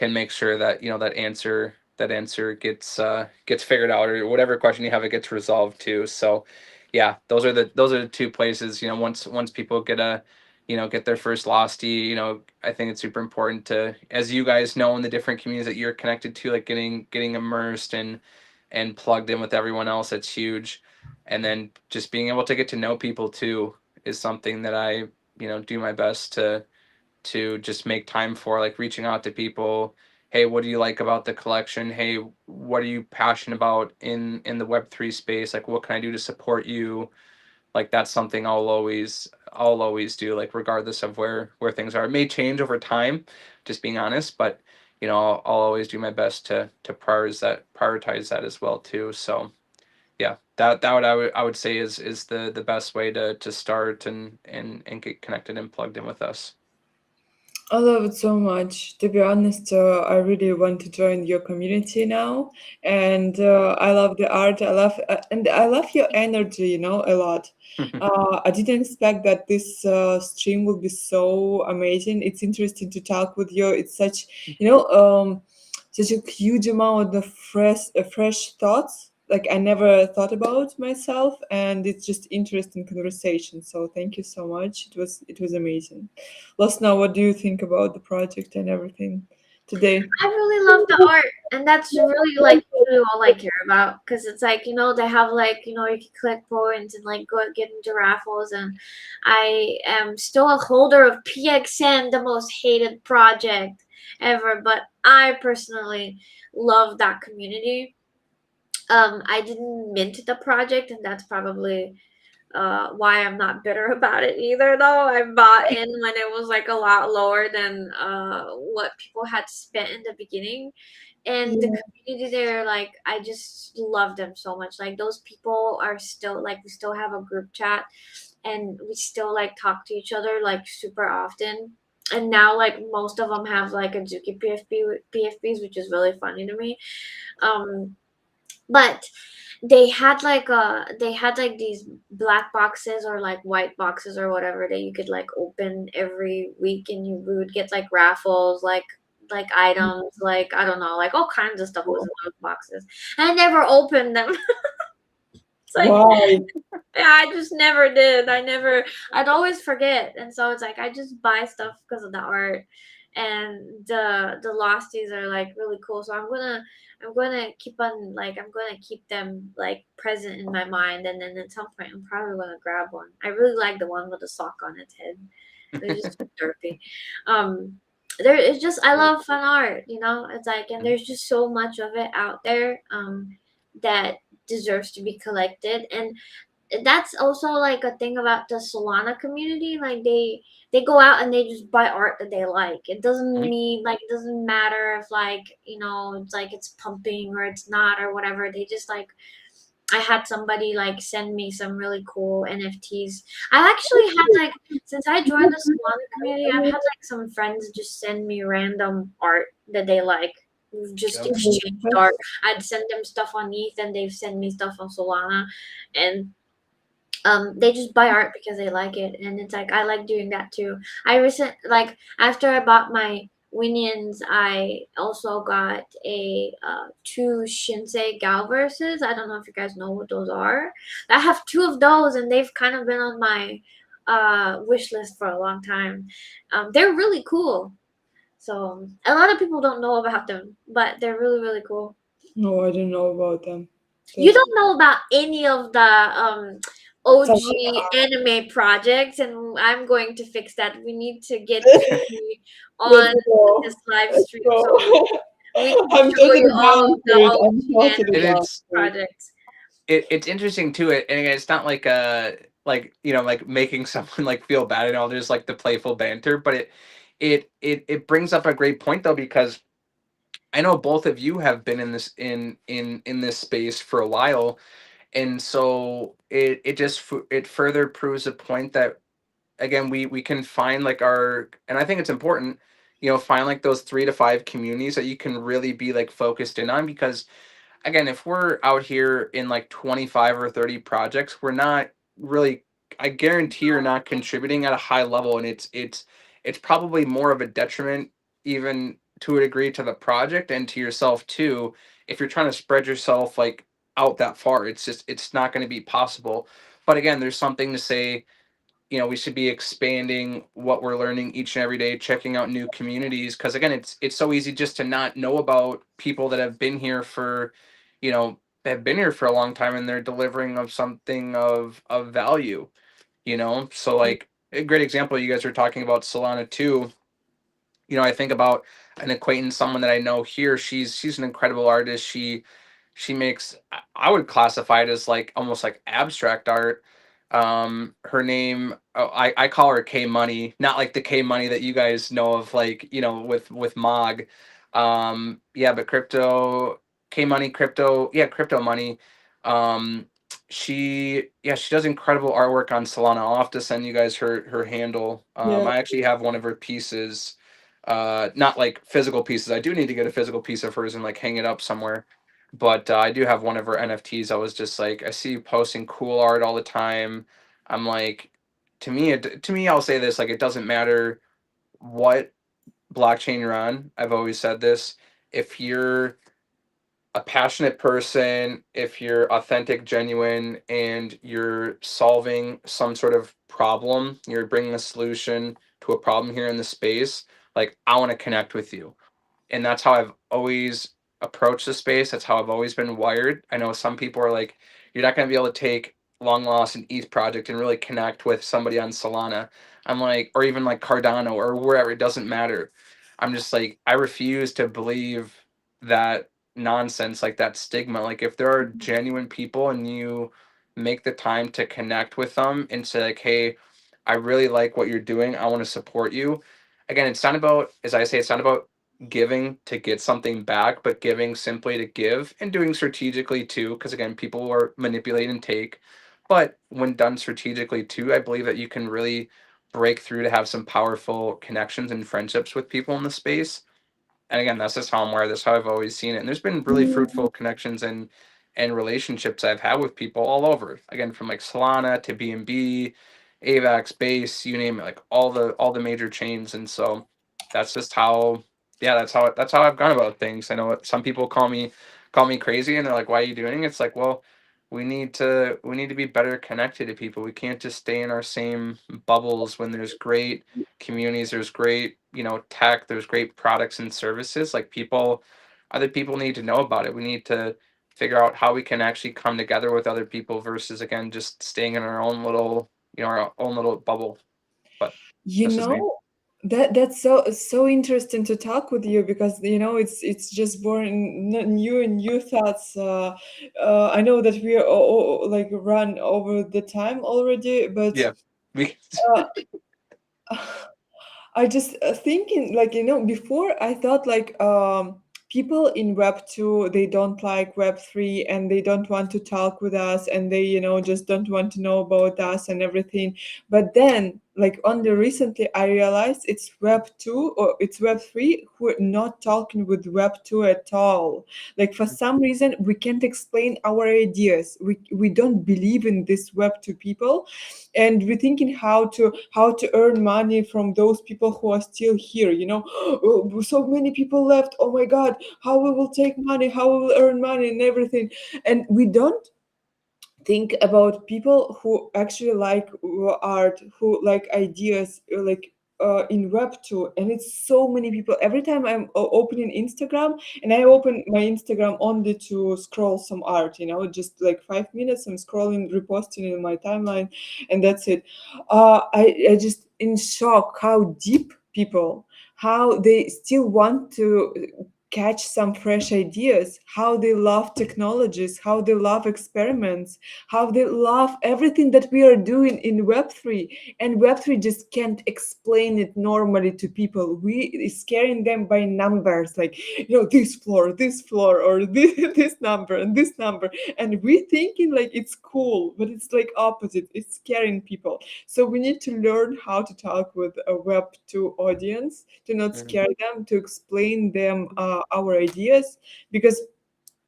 make sure that, that answer gets figured out, or whatever question you have, it gets resolved too. So yeah, those are the two places, once people get their first Losty, I think it's super important to, as you guys know, in the different communities that you're connected to, like getting immersed and plugged in with everyone else. That's huge. And then just being able to get to know people too is something that I do my best to just make time for, like reaching out to people. Hey, what do you like about the collection? Hey, what are you passionate about in the Web3 space? Like, what can I do to support you? Like, that's something I'll always do, like regardless of where things are. It may change over time, just being honest, but I'll always do my best to prioritize that as well too. So yeah, that I would say is the best way to start and get connected and plugged in with us. I love it so much. To be honest, I really want to join your community now, and I love the art. And I love your energy. A lot. I didn't expect that this stream will be so amazing. It's interesting to talk with you. It's such a huge amount of fresh thoughts. Like, I never thought about myself, and it's just interesting conversation. So thank you so much. It was amazing. Lesna, what do you think about the project and everything today? I really love the art, and that's really like usually all I care about, because it's like, they have like, you can collect points and like go get into raffles, and I am still a holder of PXN, the most hated project ever, but I personally love that community. I didn't mint the project, and that's probably why I'm not bitter about it either, though. I bought in when it was like a lot lower than what people had spent in the beginning. And the community there, like, I just love them so much. Like, those people are still like, we still have a group chat, and we still like talk to each other like super often. And now, like, most of them have like a Zuki PFPs, which is really funny to me. Um, but they had like these black boxes or like white boxes or whatever that you could like open every week, and we would get like raffles, like items, like, I don't know, like all kinds of stuff was in those boxes. And I never opened them. It's like, Why? yeah, I just never did. I'd always forget. And so it's like I just buy stuff because of the art. And the losties are like really cool. So I'm gonna keep them like present in my mind, and then at some point I'm probably gonna grab one. I really like the one with the sock on its head. They're just so derpy. There it's just, I love fun art, It's like, and there's just so much of it out there that deserves to be collected. And that's also like a thing about the Solana community. Like, they go out and they just buy art that they like. It doesn't mean, like, it doesn't matter if, like, it's like it's pumping or it's not or whatever. They just like I had somebody like send me some really cool NFTs. I actually had like since I joined the Solana community, I've had like some friends just send me random art that they like. We've just Yep. exchanged art. I'd send them stuff on ETH and they've sent me stuff on Solana, and they just buy art because they like it, and it's like I like doing that too. Like after I bought my Winions, I also got a 2 Shinsei Galverses. I don't know if you guys know what those are. I have 2 of those, and they've kind of been on my wish list for a long time. They're really cool. So a lot of people don't know about them, but they're really really cool. No, I don't know about them. You don't know about any of the OG anime projects, and I'm going to fix that. We need to get Kiki on Let's go. this live Let's stream go. so we can I'm show totally you all down of the for it. I'm OG totally anime down And for it. projects. it's interesting too. And again, it's not like like making someone like feel bad and all. There's like the playful banter, but it brings up a great point though, because I know both of you have been in this space for a while, and so it further proves a point that again we can find like and I think it's important, find like those 3 to 5 communities that you can really be like focused in on, because again, if we're out here in like 25 or 30 projects, we're not really, I guarantee you're not contributing at a high level, and it's probably more of a detriment even to a degree to the project and to yourself too. If you're trying to spread yourself like out that far, it's not going to be possible. But again, there's something to say, we should be expanding what we're learning each and every day, checking out new communities, because again, it's so easy just to not know about people that have been here for, have been here for a long time, and they're delivering of something of value, so like a great example, you guys are talking about Solana too. I think about an acquaintance, someone that I know here. She's an incredible artist. She makes, I would classify it as like almost like abstract art. Her name, oh, I call her K Money, not like the K Money that you guys know of, like, with Mog. Yeah, but crypto, K Money, crypto, yeah, crypto money. Um, she does incredible artwork on Solana. I'll have to send you guys her handle. Yeah. I actually have one of her pieces, not like physical pieces. I do need to get a physical piece of hers and like hang it up somewhere, but I do have one of her NFTs. I was just like, I see you posting cool art all the time. I'm like, to me, I'll say this, like, it doesn't matter what blockchain you're on. I've always said this. If you're a passionate person, if you're authentic, genuine, and you're solving some sort of problem, you're bringing a solution to a problem here in the space, like, I want to connect with you. And that's how I've always approached the space. That's how I've always been wired. I know some people are like, you're not going to be able to take Long Lost and ETH project and really connect with somebody on Solana. I'm like, or even like Cardano or wherever, it doesn't matter. I'm just like, I refuse to believe that nonsense, like that stigma. Like, if there are genuine people and you make the time to connect with them and say like, hey, I really like what you're doing, I want to support you. Again, it's not about, as I say, it's not about giving to get something back, but giving simply to give, and doing strategically too, because again, people are manipulate and take. But when done strategically too, I believe that you can really break through to have some powerful connections and friendships with people in the space. And again, that's just how I'm aware. That's how I've always seen it. And there's been really fruitful connections and relationships I've had with people all over. Again, from like Solana to BNB, AVAX, Base, you name it, like all the major chains. And so that's just how, yeah, that's how I've gone about things. I know some people call me crazy, and they're like, "Why are you doing it?" It's like, well, we need to be better connected to people. We can't just stay in our same bubbles. When there's great communities, there's great, tech, there's great products and services, like, other people need to know about it. We need to figure out how we can actually come together with other people versus, again, just staying in our own little bubble. But You that's just me. know, that's so interesting to talk with you, because it's just born new thoughts. I know that we are like run over the time already, but Yeah. We uh, I just thinking, like, before I thought like people in Web2, they don't like Web3 and they don't want to talk with us and they, just don't want to know about us and everything. But then, like only recently, I realized it's Web2 or it's Web3 who are not talking with Web2 at all. Like for some reason, we can't explain our ideas. We don't believe in this Web2 people, and we're thinking how to earn money from those people who are still here. Oh, so many people left. Oh my God, how we will take money, how we will earn money and everything, and we don't think about people who actually like art, who like ideas, like in Web2. And it's so many people. Every time I'm opening Instagram, and I open my Instagram only to scroll some art, just like 5 minutes, I'm scrolling, reposting in my timeline, and that's it. I just in shock how deep people, how they still want to catch some fresh ideas, how they love technologies, how they love experiments, how they love everything that we are doing in Web3. And Web3 just can't explain it normally to people. We scaring them by numbers, like, this floor, or this number and this number. And we thinking like it's cool, but it's like opposite. It's scaring people. So we need to learn how to talk with a Web2 audience, to not scare them, to explain them our ideas, because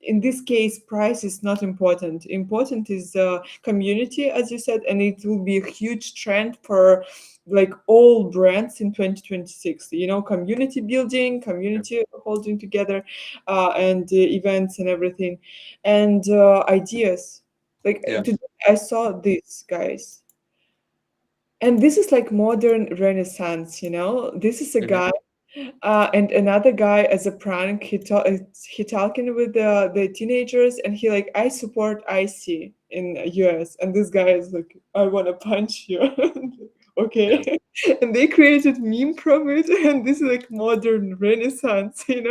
in this case, price is not important. Important is community, as you said, and it will be a huge trend for like all brands in 2026. Community building, community holding together, and events and everything, and ideas. Like Yeah. today, I saw this, guys, and this is like modern Renaissance. This is a guy. And another guy, as a prank, he talking with the teenagers, and he like, I support IC in US, and this guy is like, I want to punch you. Okay. And they created meme from it, and this is like modern Renaissance. And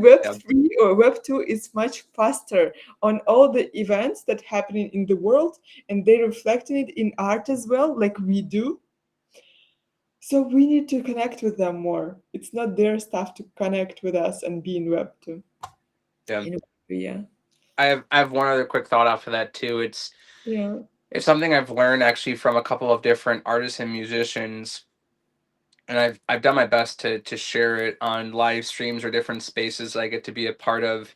Web3 or Web2 is much faster on all the events that happening in the world, and they reflecting it in art as well, like we do. So we need to connect with them more. It's not their stuff to connect with us and be in Web2. Yeah. Yeah. I have one other quick thought off of that too. It's Yeah. something I've learned actually from a couple of different artists and musicians, and I've done my best to share it on live streams or different spaces I get to be a part of.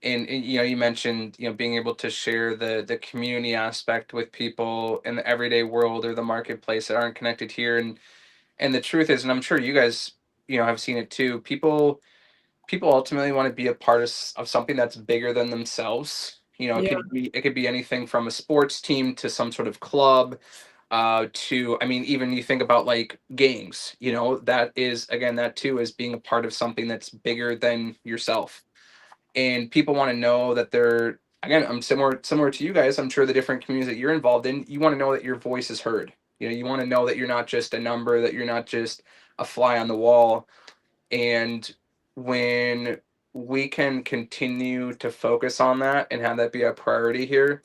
And you mentioned being able to share the community aspect with people in the everyday world or the marketplace that aren't connected here. And the truth is, and I'm sure you guys have seen it too, people ultimately want to be a part of something that's bigger than themselves. Yeah. It could be anything from a sports team to some sort of club, to, I mean, even you think about like games, that is, again, that too is being a part of something that's bigger than yourself. And people want to know that they're, again, I'm similar to you guys. I'm sure the different communities that you're involved in, you want to know that your voice is heard. You want to know that you're not just a number, that you're not just a fly on the wall. And when we can continue to focus on that and have that be a priority here,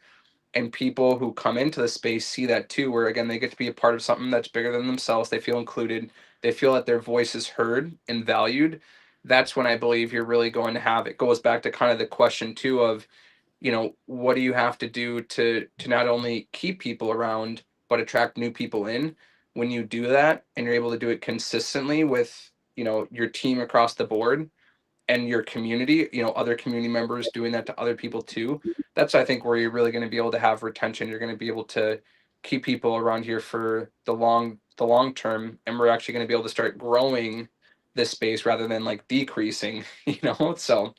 and people who come into the space see that too, where again they get to be a part of something that's bigger than themselves, they feel included, they feel that their voice is heard and valued, that's when I believe you're really going to have, it goes back to kind of the question too of, what do you have to do to not only keep people around but attract new people in. When you do that and you're able to do it consistently with your team across the board and your community, other community members doing that to other people too, that's, I think, where you're really going to be able to have retention. You're going to be able to keep people around here for the long term, and we're actually going to be able to start growing this space rather than like decreasing. So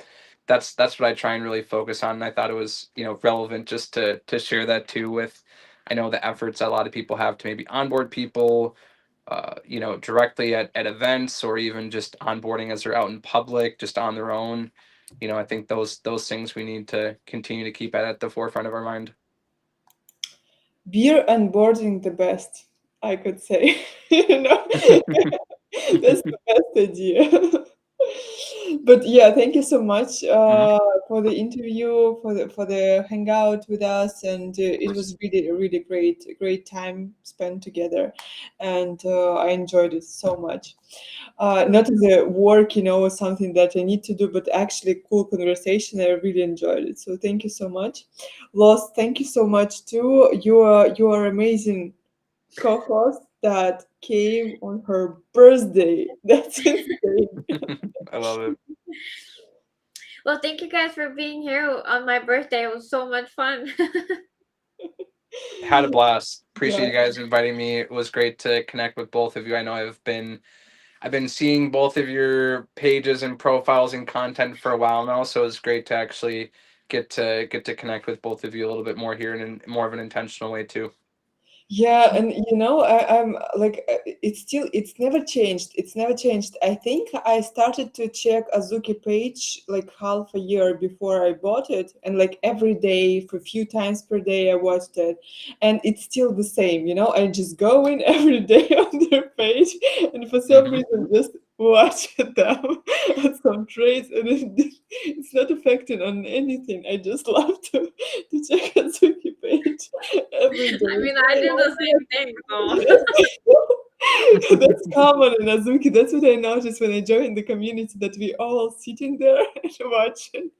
that's what I try and really focus on, and I thought it was relevant just to share that too, with, I know the efforts that a lot of people have to maybe onboard people directly at events, or even just onboarding as they're out in public, just on their own. I think those things we need to continue to keep at the forefront of our mind. Beer onboarding the best, I could say. That's the best idea. But yeah, thank you so much for the interview, for the hangout with us, and it was really a really great time spent together, and I enjoyed it so much. Not as a work, something that I need to do, but actually cool conversation. I really enjoyed it. So thank you so much. Lost, thank you so much too. You are amazing co-host that came on her birthday. That's insane. I love it. Well, thank you guys for being here on my birthday. It was so much fun. Had a blast. Appreciate you Yeah. guys inviting me. It was great to connect with both of you. I know I've been seeing both of your pages and profiles and content for a while now, so it's great to actually get to connect with both of you a little bit more here in more of an intentional way too. Yeah, and I'm like, it's never changed. It's never changed. I think I started to check Azuki page like half a year before I bought it, and like every day for a few times per day I watched it, and it's still the same. I just go in every day on their page, and for some reason just watch them on some trades, and it's not affecting on anything. I just love to check Azuki page every day. I mean, I did the same thing, so. That's common in Azuki. That's what I noticed when I joined the community, that we all sitting there and watching.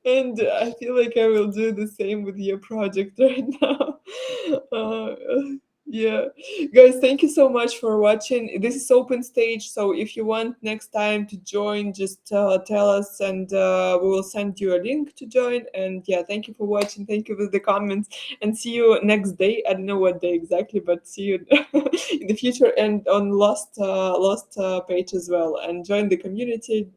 And I feel like I will do the same with your project right now. Uh, yeah, guys, thank you so much for watching. This is open stage, so if you want next time to join, just tell us, and we will send you a link to join. And yeah, thank you for watching. Thank you for the comments, and see you next day. I don't know what day exactly, but see you in the future, and on Lost page as well. And join the community.